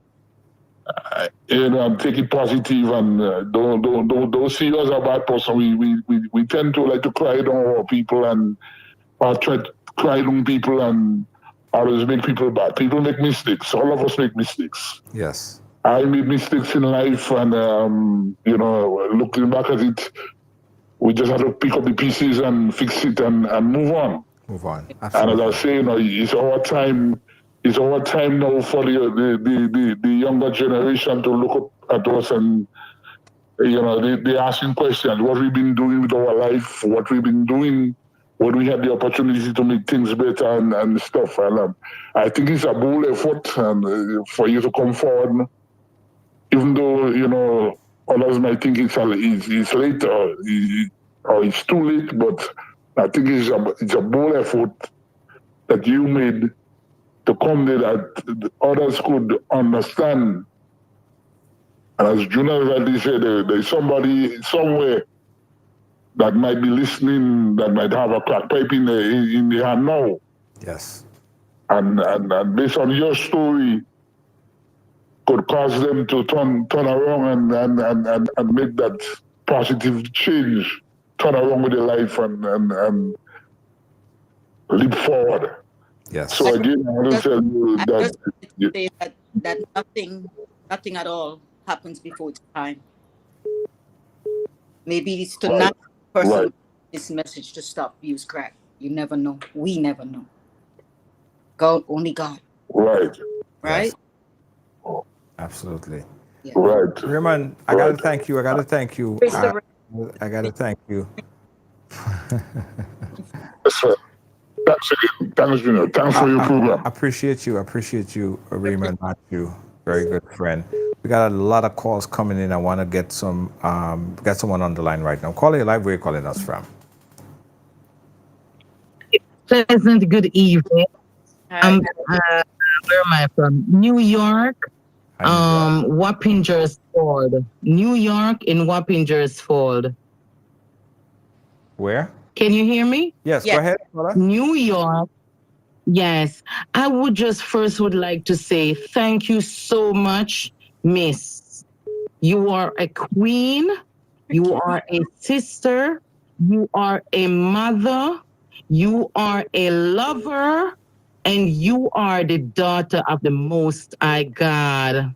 take it positive and don't see us as a bad person. We tend to like to cry down our people and try to cry down people and always make people bad. People make mistakes. All of us make mistakes. Yes. I made mistakes in life, and looking back at it, we just have to pick up the pieces and fix it and move on. Move on. And Absolutely. as I say, it's our time. It's our time now for the younger generation to look up at us and they're asking questions. What we've been doing with our life, what we've been doing when we had the opportunity to make things better and stuff. And I think it's a bold effort for you to come forward, even though others might think it's late or it's too late. But I think it's a bold effort that you made to come there that others could understand. And as Junior rightly said, there's somebody somewhere that might be listening, that might have a crack pipe in the hand now. Yes. And based on your story, could cause them to turn around and make that positive change, turn around with their life and leap forward. Yes. So again, I want to tell you I that just wanted to say that nothing at all happens before it's time. Maybe it's to not person right. this message to stop use crack. You never know. We never know. God, only God. Right. Right? Yes. Absolutely. Yeah. Right. Raymond, I gotta thank you. I gotta thank you. Mr. I gotta thank you. Yes, sir. Thanks again. Thanks, Junior. Thanks for your program. I appreciate you, Raymond Matthew. Very good friend. We got a lot of calls coming in. I want to get someone on the line right now. Calling you live. Where are you calling us from? Pleasant good evening. Hi. Where am I from? New York, Wappingers Ford. New York in Wappingers Ford. Where? Can you hear me? Yes, Yes. go ahead. Paula. New York. Yes. I would just first would like to say thank you so much, Miss. You are a queen. You are a sister. You are a mother. You are a lover. And you are the daughter of the Most High God.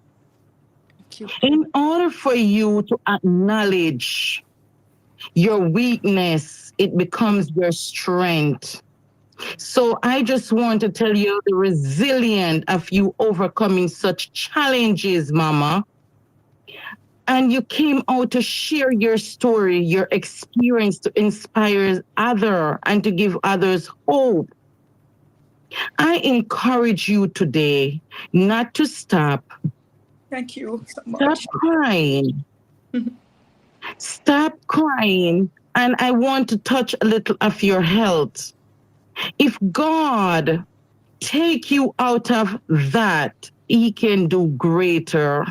In order for you to acknowledge your weakness, it becomes your strength. So I just want to tell you the resilience of you overcoming such challenges, Mama. And you came out to share your story, your experience to inspire others and to give others hope. I encourage you today not to stop. Thank you so Stop much. crying. Stop crying. And I want to touch a little of your health. If God take you out of that, He can do greater.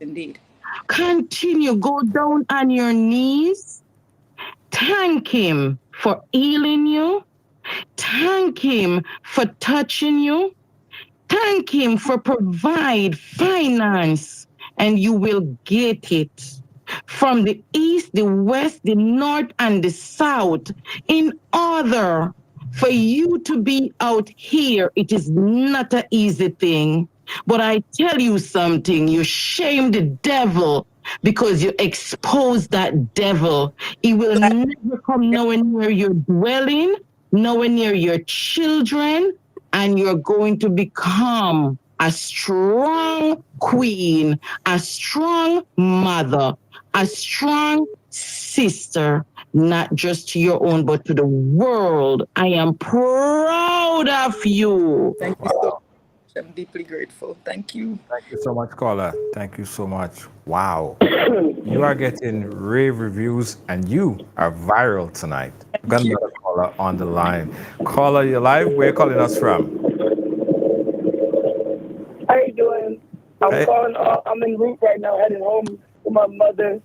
Indeed. Continue, go down on your knees. Thank Him for healing you. Thank Him for touching you. Thank Him for provide finance, and you will get it from the east, the west, the north, and the south. In order for you to be out here, it is not an easy thing. But I tell you something, you shame the devil because you expose that devil. He will never come nowhere near your dwelling, nowhere near your children, and you're going to become a strong queen, a strong mother, a strong sister, not just to your own, but to the world. I am proud of you. Thank you so much. I'm deeply grateful. Thank you. Thank you so much, caller. Thank you so much. Wow. You are getting rave reviews and you are viral tonight. We've got you. another caller on the line. Caller, you're live. Where are you calling us from? How you doing? I'm Hey. calling. I'm en route right now, heading home to my mother.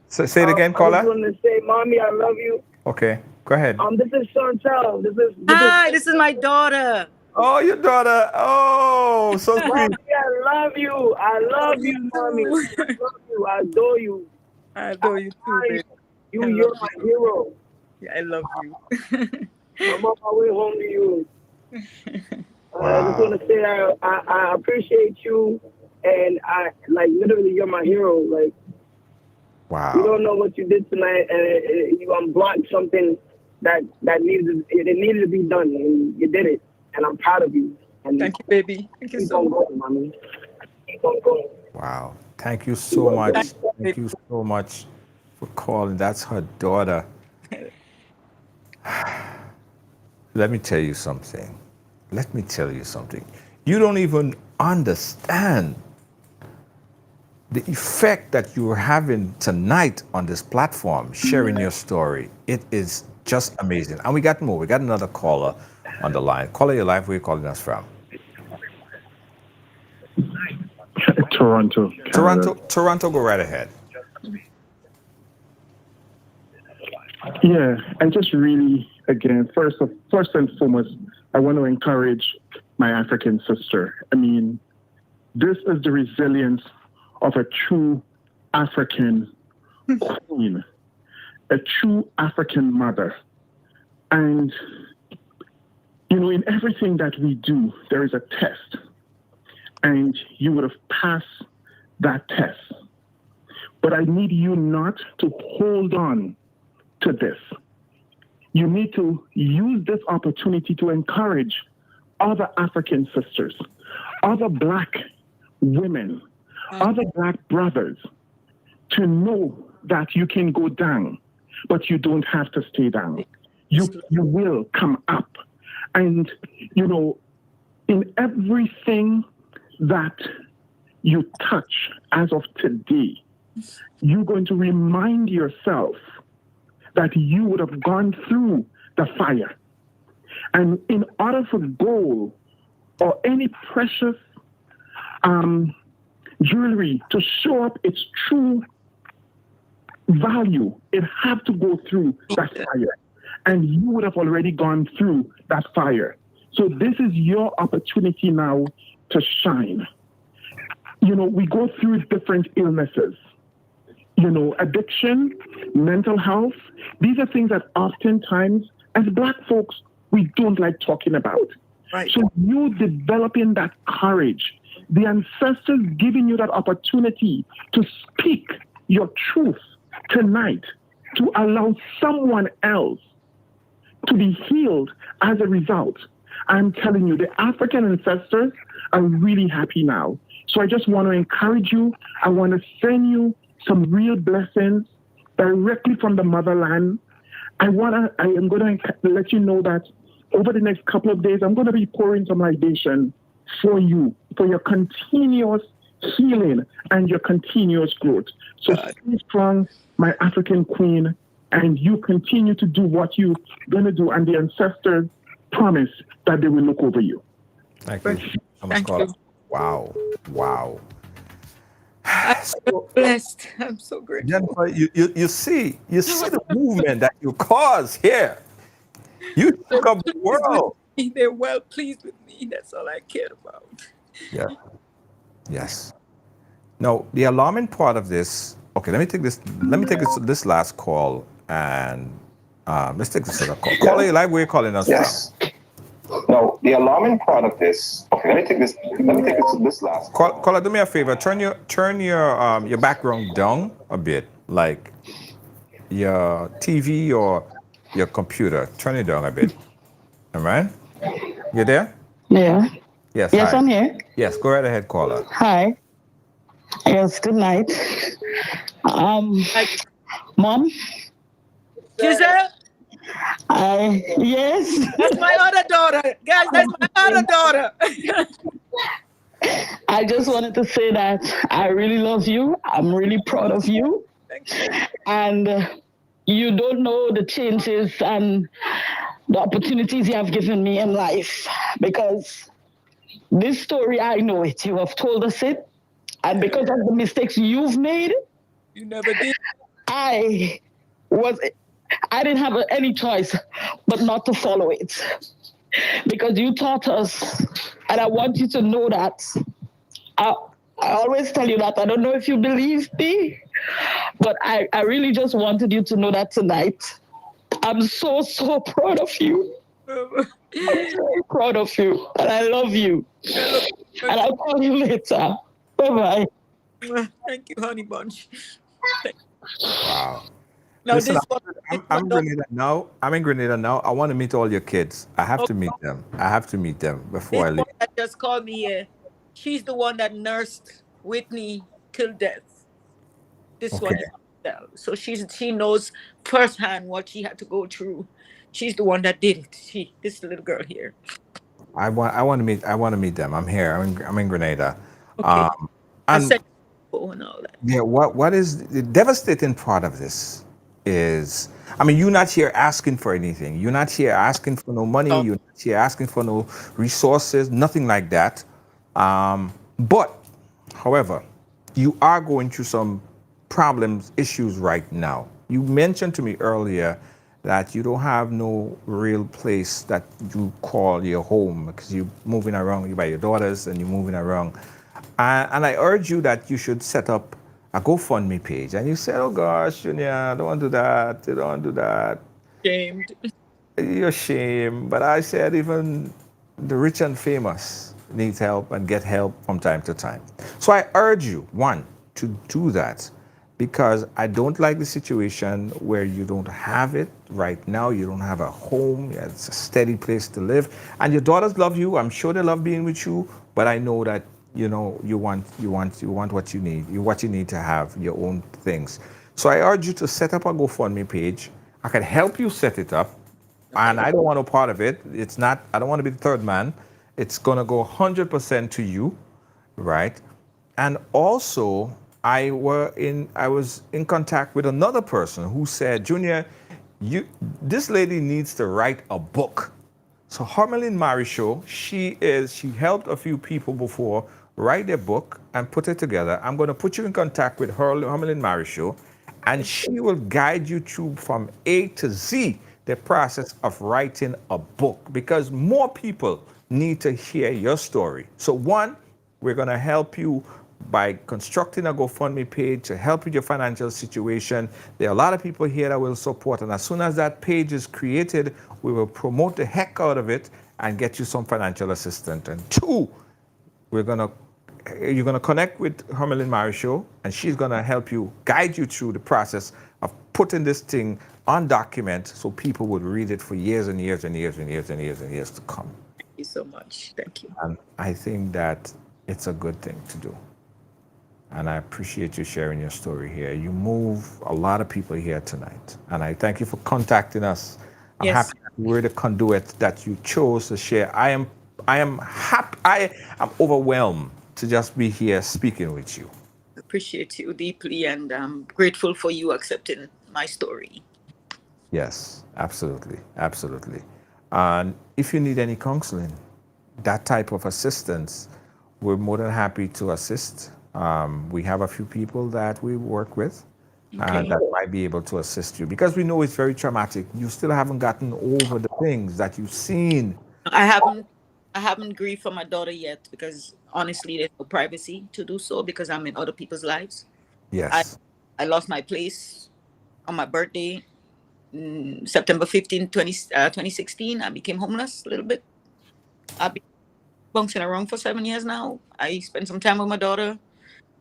So, say it again, I caller. just wanted to say, Mommy, I love you. Okay, go ahead. This is Chantel. Hi, this is my daughter. Oh, your daughter. Oh, so sweet. Mommy, I love you. I love you, mommy. I love you. I adore you. I adore you too, baby. You're my hero. Yeah, I love you. I'm on my way home to you. I just Wow. want to say I appreciate you, and I like literally you're my hero. Like you Wow. don't know what you did tonight, and you unblocked something that needed to be done, and you did it, and I'm proud of you. And Thank you, baby. Thank you keep so on much. going, mommy. Keep on going. Wow. Thank you so much. Thank you so much for calling. That's her daughter. Let me tell you something. Let me tell you something. You don't even understand the effect that you're having tonight on this platform, sharing your story. It is just amazing. And we got more. We got another caller on the line. Caller, your life, where are you calling us from? Toronto, Canada. Toronto, go right ahead. Yeah, and just really, again, first and foremost, I want to encourage my African sister. I mean, this is the resilience of a true African queen, a true African mother. And, you know, in everything that we do, there is a test. And you would have passed that test. But I need you not to hold on to this. You need to use this opportunity to encourage other African sisters, other Black women, other Black brothers to know that you can go down, but you don't have to stay down. You will come up. And, you know, in everything that you touch as of today, you're going to remind yourself that you would have gone through the fire. And in order for gold or any precious jewelry to show up its true value, it had to go through that fire. And you would have already gone through that fire. So this is your opportunity now to shine. You know, we go through different illnesses. You know, addiction, mental health, these are things that oftentimes, as Black folks, we don't like talking about. Right. So you developing that courage, the ancestors giving you that opportunity to speak your truth tonight, to allow someone else to be healed as a result. I'm telling you, the African ancestors are really happy now. So I just want to encourage you. I want to send you some real blessings directly from the motherland. I am going to let you know that over the next couple of days, I'm going to be pouring some libation for you, for your continuous healing and your continuous growth. So stay strong, my African queen, and you continue to do what you're going to do. And the ancestors promise that they will look over you. Thank you. Thank you. Wow. Wow. I'm so blessed. I'm so grateful. Jennifer, you see the movement that you cause here. You took up the world. They're well pleased with me. That's all I cared about. Yeah. Yes. No, the alarming part of this. Okay, let me take this last call, and let's take this other call. Caller, like where you calling us from? No, the alarming part of this. Okay, let me take this last. Caller, do me a favor. Turn your background down a bit, like your TV or your computer. Turn it down a bit. All right? You there? Yeah. Yes. Yes, Hi. I'm here. Yes, go right ahead, caller. Hi. Yes, good night. Mom? Giselle? Yes. That's my other daughter. Guys, that's my other daughter. I just wanted to say that I really love you. I'm really proud of you. Thank you. And you don't know the changes and the opportunities you have given me in life. Because this story, I know it. You have told us it. And because of the mistakes you've made, You never did. I didn't have any choice but not to follow it. because you taught us, and I want you to know that. I, I always tell you that. I don't know if you believe me, but I really just wanted you to know that tonight. I'm so, so proud of you. I'm so proud of you, and I love you. And I'll call you later. Bye bye. Thank you, honey bunch. Wow. Now Listen, this one, I'm in Grenada now. I'm in Grenada now. I want to meet all your kids. I have to meet them. I have to meet them before this I leave. one that just called me here, she's the one that nursed Whitney till death. This Okay. one is so she knows firsthand what she had to go through. She's the one that did it. This little girl here. I want to meet them. I'm here. I'm in Grenada. Okay. I And said and all that. yeah, what is the devastating part of this is, I mean, you're not here asking for anything. You're not here asking for no money. Oh, You're not here asking for no resources, nothing like that. But, however, you are going through some problems, issues right now. You mentioned to me earlier that you don't have no real place that you call your home because you're moving around. You're by your daughters and you're moving around. And I urge you that you should set up a GoFundMe page. And you said, oh gosh, Junior, I don't want to do that. You don't want to do that. shamed. You're ashamed. But I said, even the rich and famous need help and get help from time to time. So I urge you, one, to do that because I don't like the situation where you don't have it right now. You don't have a home. It's a steady place to live. And your daughters love you. I'm sure they love being with you. But I know that you want what you need. What you need to have your own things. So I urge you to set up a GoFundMe page. I can help you set it up. And I don't want no part of it. It's not, I don't want to be the third man. It's going to go 100% to you, right? And also, I was in contact with another person who said, Junior, this lady needs to write a book. So Hermelin Marichaud, she helped a few people before write their book and put it together. I'm going to put you in contact with Hermelin Marichaud, and she will guide you through from A to Z the process of writing a book because more people need to hear your story. So one, we're going to help you by constructing a GoFundMe page to help with your financial situation. There are a lot of people here that will support, and as soon as that page is created, we will promote the heck out of it and get you some financial assistance. And two, you're gonna connect with Hermelin Marichaud, and she's gonna help you, guide you through the process of putting this thing on document so people would read it for years and years and years and years and years and years to come. Thank you so much. Thank you. And I think that it's a good thing to do. And I appreciate you sharing your story here. You move a lot of people here tonight. And I thank you for contacting us. I'm Yes. happy that you were the conduit that you chose to share. I am happy. I'm overwhelmed to just be here speaking with you. Appreciate you deeply, and I'm grateful for you accepting my story. Yes, absolutely. Absolutely. And if you need any counseling, that type of assistance, we're more than happy to assist. We have a few people that we work with Okay. that might be able to assist you because we know it's very traumatic. You still haven't gotten over the things that you've seen. I haven't grieved for my daughter yet because honestly, there's no privacy to do so because I'm in other people's lives. I Yes. I lost my place on my birthday, September 15, 2016. I became homeless a little bit. I've been bouncing around for 7 years now. I spent some time with my daughter.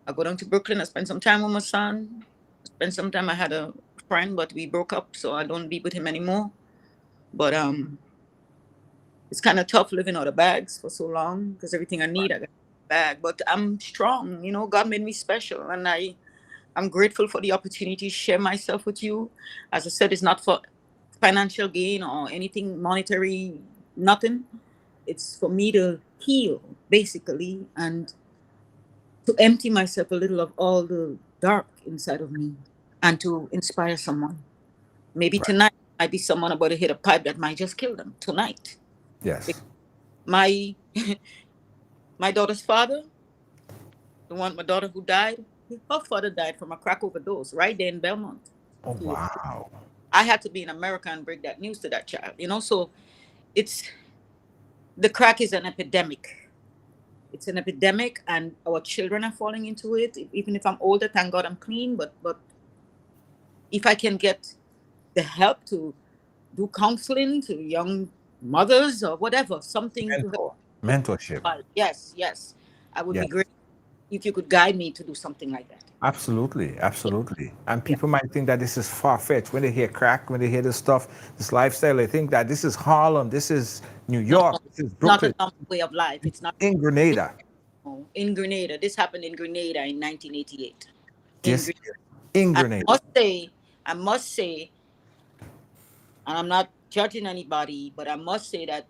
I go down to Brooklyn. I spend some time with my son. I spent some time. I had a friend, but we broke up, so I don't be with him anymore. But it's kind of tough living out of bags for so long because everything I need, I got in a bag. But I'm strong. You know, God made me special, and I'm grateful for the opportunity to share myself with you. As I said, it's not for financial gain or anything monetary, nothing. It's for me to heal, basically, and to empty myself a little of all the dark inside of me and to inspire someone. Maybe Right. tonight might be someone about to hit a pipe that might just kill them tonight. Yes. My my daughter's father, my daughter who died, her father died from a crack overdose right there in Belmont. Oh, wow. I had to be in America and break that news to that child, you know. So it's The crack is an epidemic. It's an epidemic, and our children are falling into it. Even if I'm older, thank God I'm clean. But if I can get the help to do counseling to young mothers or whatever, something to help. Mentorship. Yes, yes. I would be Yes. great if you could guide me to do something like that. Absolutely, absolutely. And people might think that this is far-fetched. When they hear crack, when they hear this stuff, this lifestyle, they think that this is Harlem, this is New York, No, this is not a Brooklyn, normal way of life. It's not in Grenada. in Grenada. This happened in Grenada in 1988. In This Grenada. in I Grenada. must say, and I'm not judging anybody, but I must say that,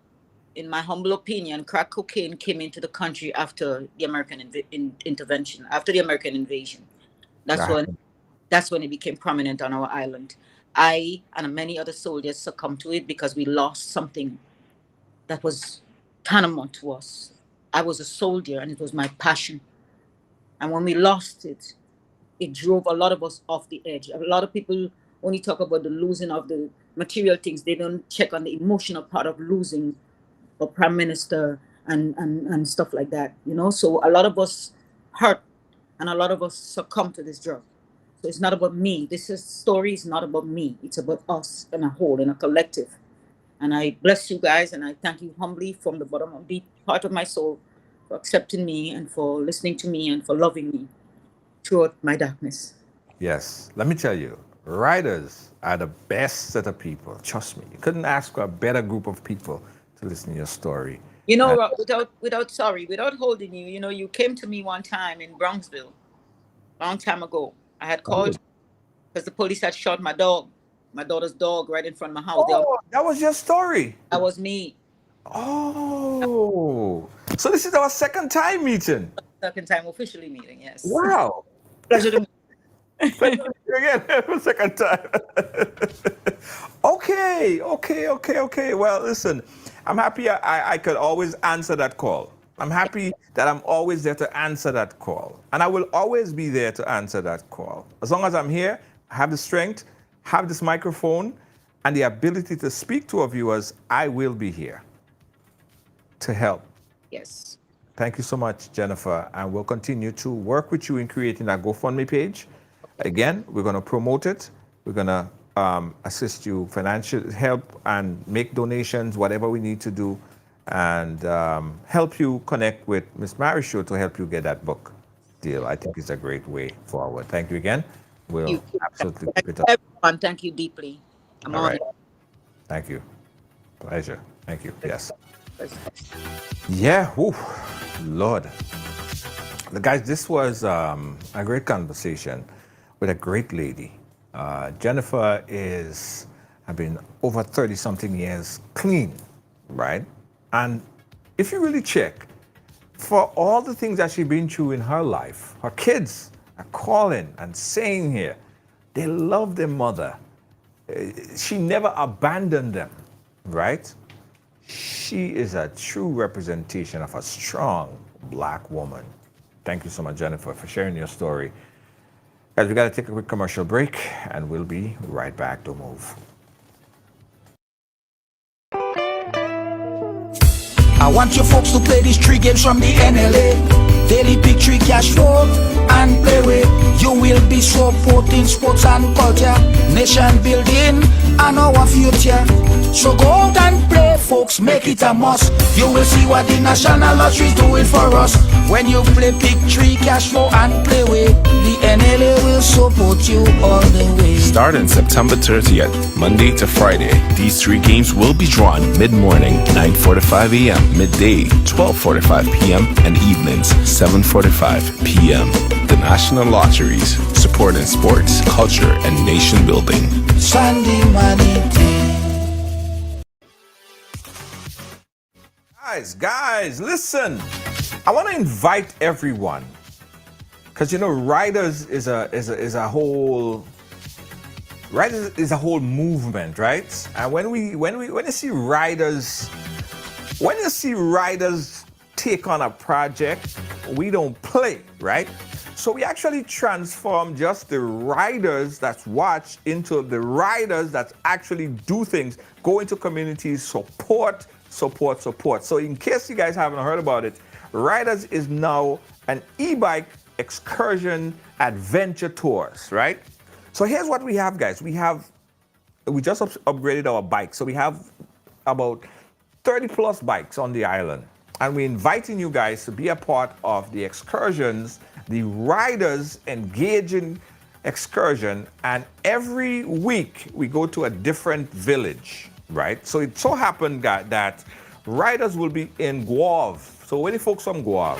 in my humble opinion, crack cocaine came into the country after the American intervention, after the American invasion. That's when it became prominent on our island. I and many other soldiers succumbed to it because we lost something that was tantamount to us. I was a soldier, and it was my passion. And when we lost it, it drove a lot of us off the edge. A lot of people only talk about the losing of the material things. They don't check on the emotional part of losing a prime minister and stuff like that, you know? So a lot of us hurt, and a lot of us succumb to this drug. So it's not about me. Story is not about me. It's about us in a whole, in a collective. And I bless you guys, and I thank you humbly from the bottom of the part of my soul for accepting me and for listening to me and for loving me throughout my darkness. Yes, let me tell you, writers are the best set of people. Trust me, you couldn't ask for a better group of people to listen to your story. You know, without holding you, you know, you came to me one time in Bronxville, long time ago. I had called because the police had shot my dog, my daughter's dog, right in front of my house. Oh, that was your story. That was me. Oh, so this is our second time meeting. Second time officially meeting, yes. Wow. Pleasure to meet you. Again, for second time. Okay. Well, listen, I'm happy I could always answer that call. I'm happy that I'm always there to answer that call. And I will always be there to answer that call. As long as I'm here, I have the strength, have this microphone, and the ability to speak to our viewers, I will be here to help. Yes. Thank you so much, Jennifer. And we'll continue to work with you in creating that GoFundMe page. Again, we're going to promote it. We're going to assist you financial help and make donations, whatever we need to do, and help you connect with Miss Marisho to help you get that book deal. I think it's a great way forward. Thank you again. We'll absolutely keep it up. Everyone, thank you deeply. I'm All on right. it. Thank you. Pleasure. Thank you. Yes. Yeah. Whew. Lord. Guys, this was a great conversation with a great lady. Jennifer has been over 30-something years clean, right? And if you really check, for all the things that she's been through in her life, her kids are calling and saying here, they love their mother. She never abandoned them, right? She is a true representation of a strong Black woman. Thank you so much, Jennifer, for sharing your story. Guys, we got to take a quick commercial break, and we'll be right back. Don't move. I want you folks to play these 3 games from the NLA. Daily pick 3 cash flow and play with. You will be supporting sports and culture, nation building and our future. So go out and play, folks, make it a must. You will see what the National Lottery is doing for us. When you play pick 3 cash flow and play with, the NLA will support you all the way. Starting September 30th, Monday to Friday, these 3 games will be drawn mid-morning, 9:45 a.m., midday, 12:45 p.m., and evenings, 7:45 p.m. The National Lotteries, supporting sports, culture, and nation building. Sunday money day. Guys, listen. I want to invite everyone, because you know, Riders is a whole movement, right? And when you see riders take on a project, we don't play, right? So we actually transform just the riders that's watch into the riders that actually do things, go into communities, support support, support. So in case you guys haven't heard about it, Riders is now an e-bike excursion adventure tours, right? So here's what we have, guys. We just upgraded our bikes. So we have about 30 plus bikes on the island. And we're inviting you guys to be a part of the excursions, the Riders engaging excursion. And every week we go to a different village, right? So it so happened that Riders will be in Guave. So where the folks from Guave?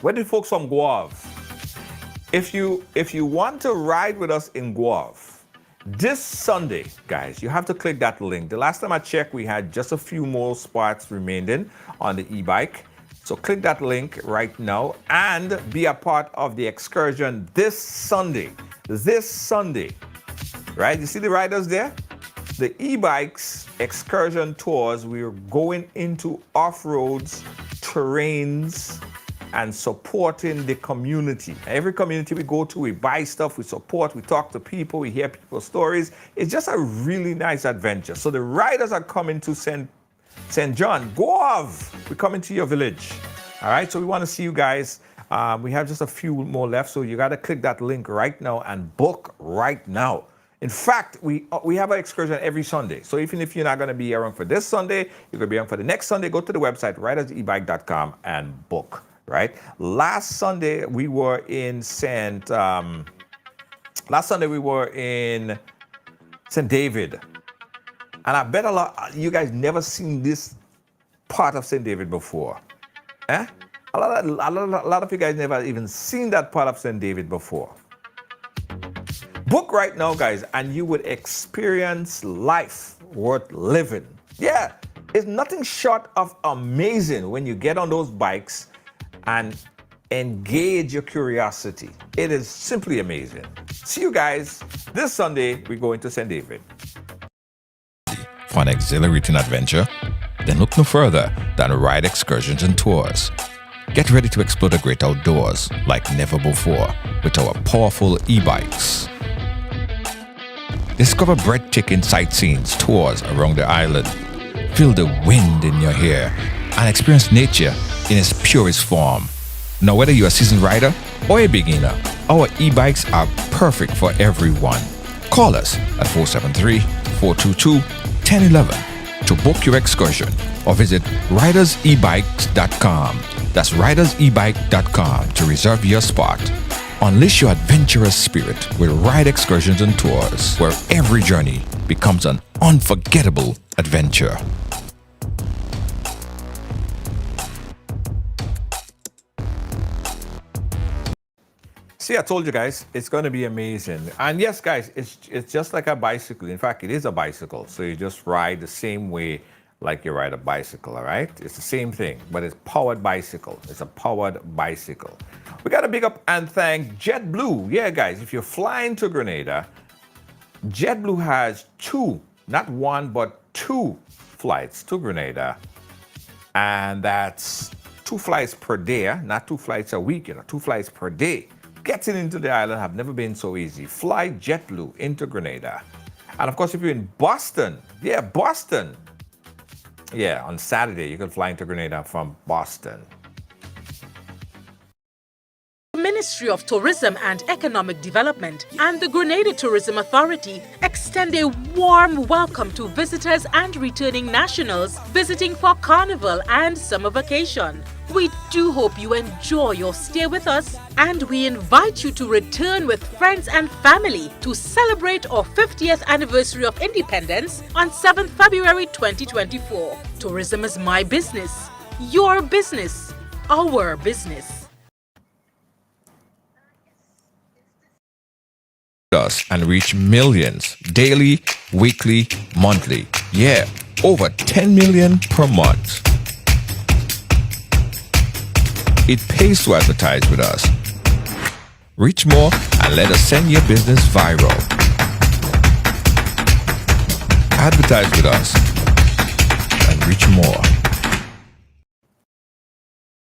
Where the folks from Guave? If you want to ride with us in Guave, this Sunday, guys, you have to click that link. The last time I checked, we had just a few more spots remaining on the e-bike. So click that link right now and be a part of the excursion this Sunday. This Sunday, right? You see the riders there? The e-bikes excursion tours, we're going into off-roads, terrains, and supporting the community. Every community we go to, we buy stuff, we support, we talk to people, we hear people's stories. It's just a really nice adventure. So the riders are coming to St. John. Guave, we're coming to your village. All right, so we want to see you guys. We have just a few more left, so you got to click that link right now and book right now. In fact, we have an excursion every Sunday. So even if you're not going to be around for this Sunday, you're going to be around for the next Sunday, go to the website, ridersebike.com, and book. Right? Last Sunday we were in St. David, and I bet a lot you guys never seen this part of St. David before. Eh? A lot of you guys never even seen that part of St. David before. Book right now, guys, and you would experience life worth living. Yeah, it's nothing short of amazing when you get on those bikes and engage your curiosity. It is simply amazing. See you guys this Sunday. We're going to St. David. For an exhilarating adventure? Then look no further than Ride Excursions and Tours. Get ready to explore the great outdoors like never before with our powerful e-bikes. Discover breathtaking sightseeing tours around the island. Feel the wind in your hair and experience nature in its purest form. Now, whether you're a seasoned rider or a beginner, our e-bikes are perfect for everyone. Call us at 473-422-1011 to book your excursion or visit ridersebikes.com. That's ridersebike.com to reserve your spot. Unleash your adventurous spirit with Ride Excursions and Tours, where every journey becomes an unforgettable adventure. See, I told you guys, it's going to be amazing. And yes, guys, it's just like a bicycle. In fact, it is a bicycle. So you just ride the same way like you ride a bicycle, all right? It's the same thing, but it's powered bicycle. It's a powered bicycle. We got to big up and thank JetBlue. Yeah, guys, if you're flying to Grenada, JetBlue has two, not one, but two flights to Grenada. And that's 2 flights per day, not 2 flights a week, 2 flights per day. Getting into the island have never been so easy. Fly JetBlue into Grenada. And of course, if you're in Boston, Boston. Yeah, on Saturday, you can fly into Grenada from Boston. The Ministry of Tourism and Economic Development and the Grenada Tourism Authority extend a warm welcome to visitors and returning nationals visiting for Carnival and summer vacation. We do hope you enjoy your stay with us, and we invite you to return with friends and family to celebrate our 50th anniversary of independence on 7th February 2024. Tourism is my business, your business, our business. Us and reach millions daily, weekly, monthly. Yeah, over 10 million per month. It pays to advertise with us. Reach more and let us send your business viral. Advertise with us and reach more.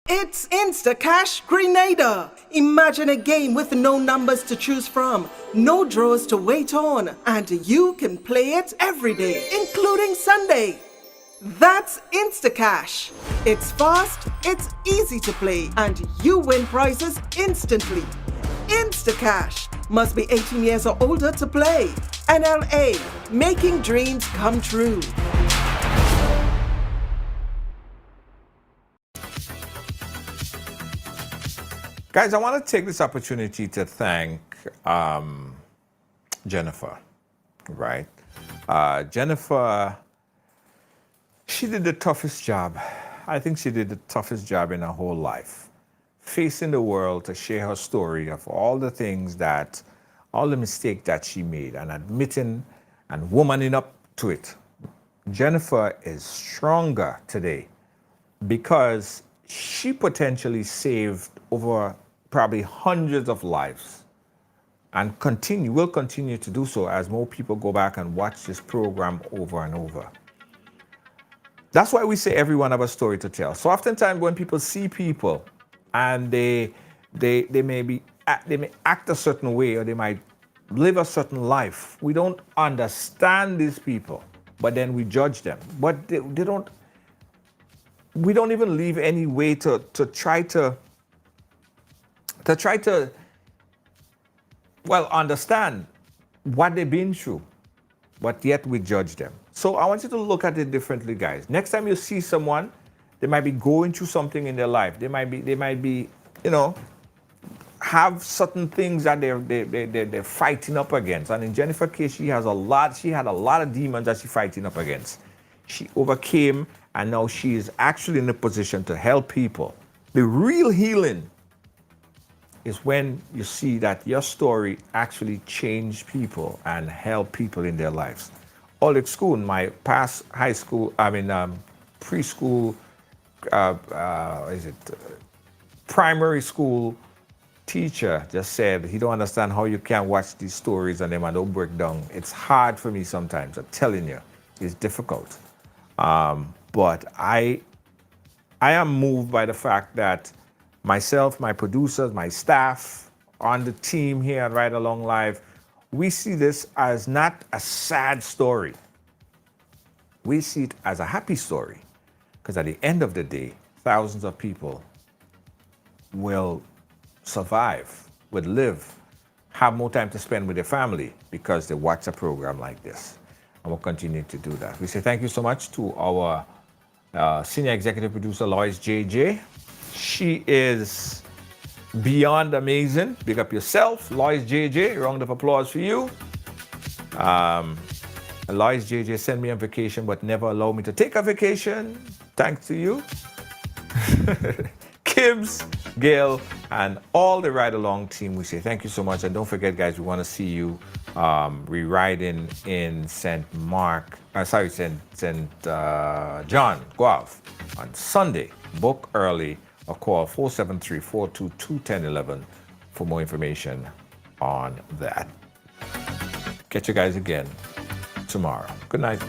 It's Instacash Grenada. Imagine a game with no numbers to choose from, no draws to wait on, and you can play it every day, including Sunday. That's Instacash. It's fast, it's easy to play, and you win prizes instantly. Instacash. Must be 18 years or older to play. NLA. Making dreams come true. Guys, I want to take this opportunity to thank Jennifer, right? Jennifer, she did the toughest job. I think she did the toughest job in her whole life, facing the world to share her story of all the things that, all the mistakes that she made and admitting and womaning up to it. Jennifer is stronger today because she potentially saved over probably hundreds of lives and will continue to do so as more people go back and watch this program over and over. That's why we say everyone have a story to tell. So oftentimes when people see people and they may act a certain way or they might live a certain life, we don't understand these people, but then we judge them. But we don't even leave any way to try to understand what they've been through, but yet we judge them. So I want you to look at it differently, guys. Next time you see someone, they might be going through something in their life. They might be, have certain things that they're fighting up against. And in Jennifer's case, she had a lot of demons that she's fighting up against. She overcame, and now she is actually in a position to help people. The real healing is when you see that your story actually changed people and helped people in their lives. Oleg School, my past preschool, primary school teacher just said he don't understand how you can watch these stories and them and don't break down. It's hard for me sometimes, I'm telling you, it's difficult. But I am moved by the fact that myself, my producers, my staff on the team here at Ride Along Live, we see this as not a sad story. We see it as a happy story, because at the end of the day, thousands of people will survive, would live, have more time to spend with their family because they watch a program like this. And we'll continue to do that. We say thank you so much to our senior executive producer, Lois JJ. She is beyond amazing. Big up yourself, Lois JJ. Round of applause for you. Lois JJ sent me on vacation, but never allowed me to take a vacation. Thanks to you. Kibbs, Gail, and all the Ride Along team, we say thank you so much. And don't forget, guys, we want to see you re-riding in St. John, Guelph on Sunday. Book early or call 473-422-1011 for more information on that. Catch you guys again tomorrow. Good night.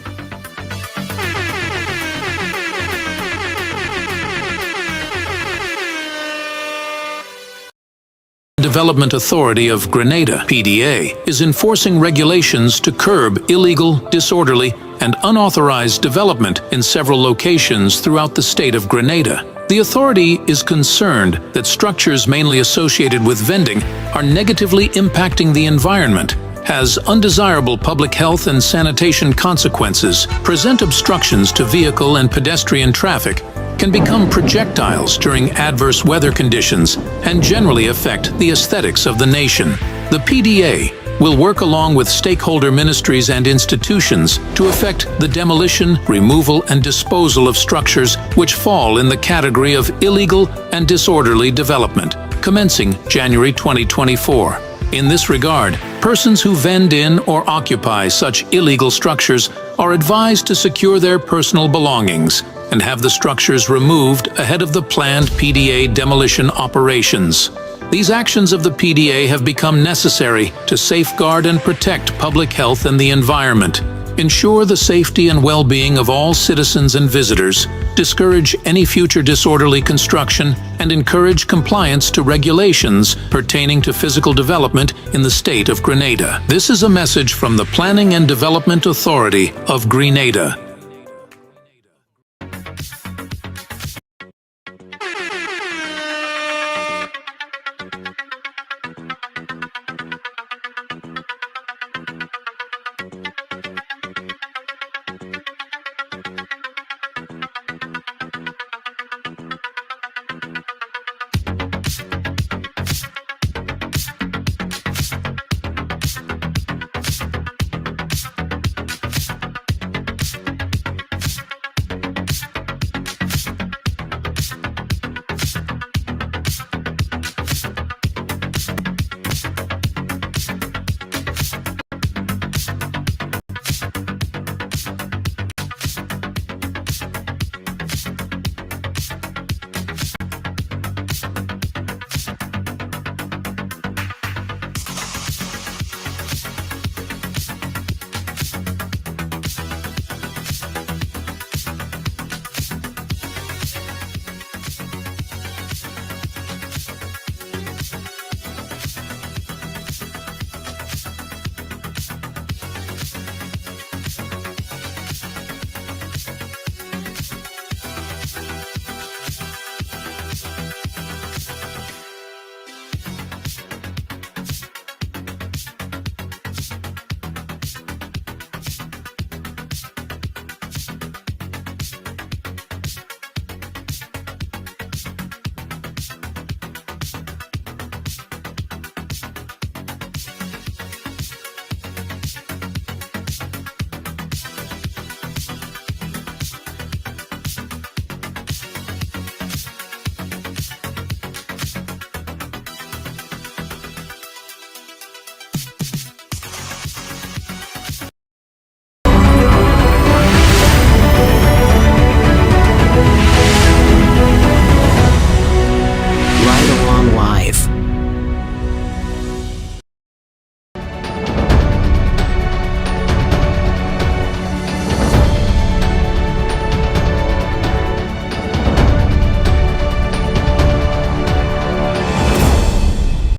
Development Authority of Grenada, PDA, is enforcing regulations to curb illegal, disorderly, and unauthorized development in several locations throughout the state of Grenada. The authority is concerned that structures mainly associated with vending are negatively impacting the environment, has undesirable public health and sanitation consequences, present obstructions to vehicle and pedestrian traffic, can become projectiles during adverse weather conditions, and generally affect the aesthetics of the nation. The PDA will work along with stakeholder ministries and institutions to effect the demolition, removal, and disposal of structures which fall in the category of illegal and disorderly development, commencing January 2024. In this regard, persons who vend in or occupy such illegal structures are advised to secure their personal belongings and have the structures removed ahead of the planned PDA demolition operations. These actions of the PDA have become necessary to safeguard and protect public health and the environment, ensure the safety and well-being of all citizens and visitors, discourage any future disorderly construction, and encourage compliance to regulations pertaining to physical development in the state of Grenada. This is a message from the Planning and Development Authority of Grenada.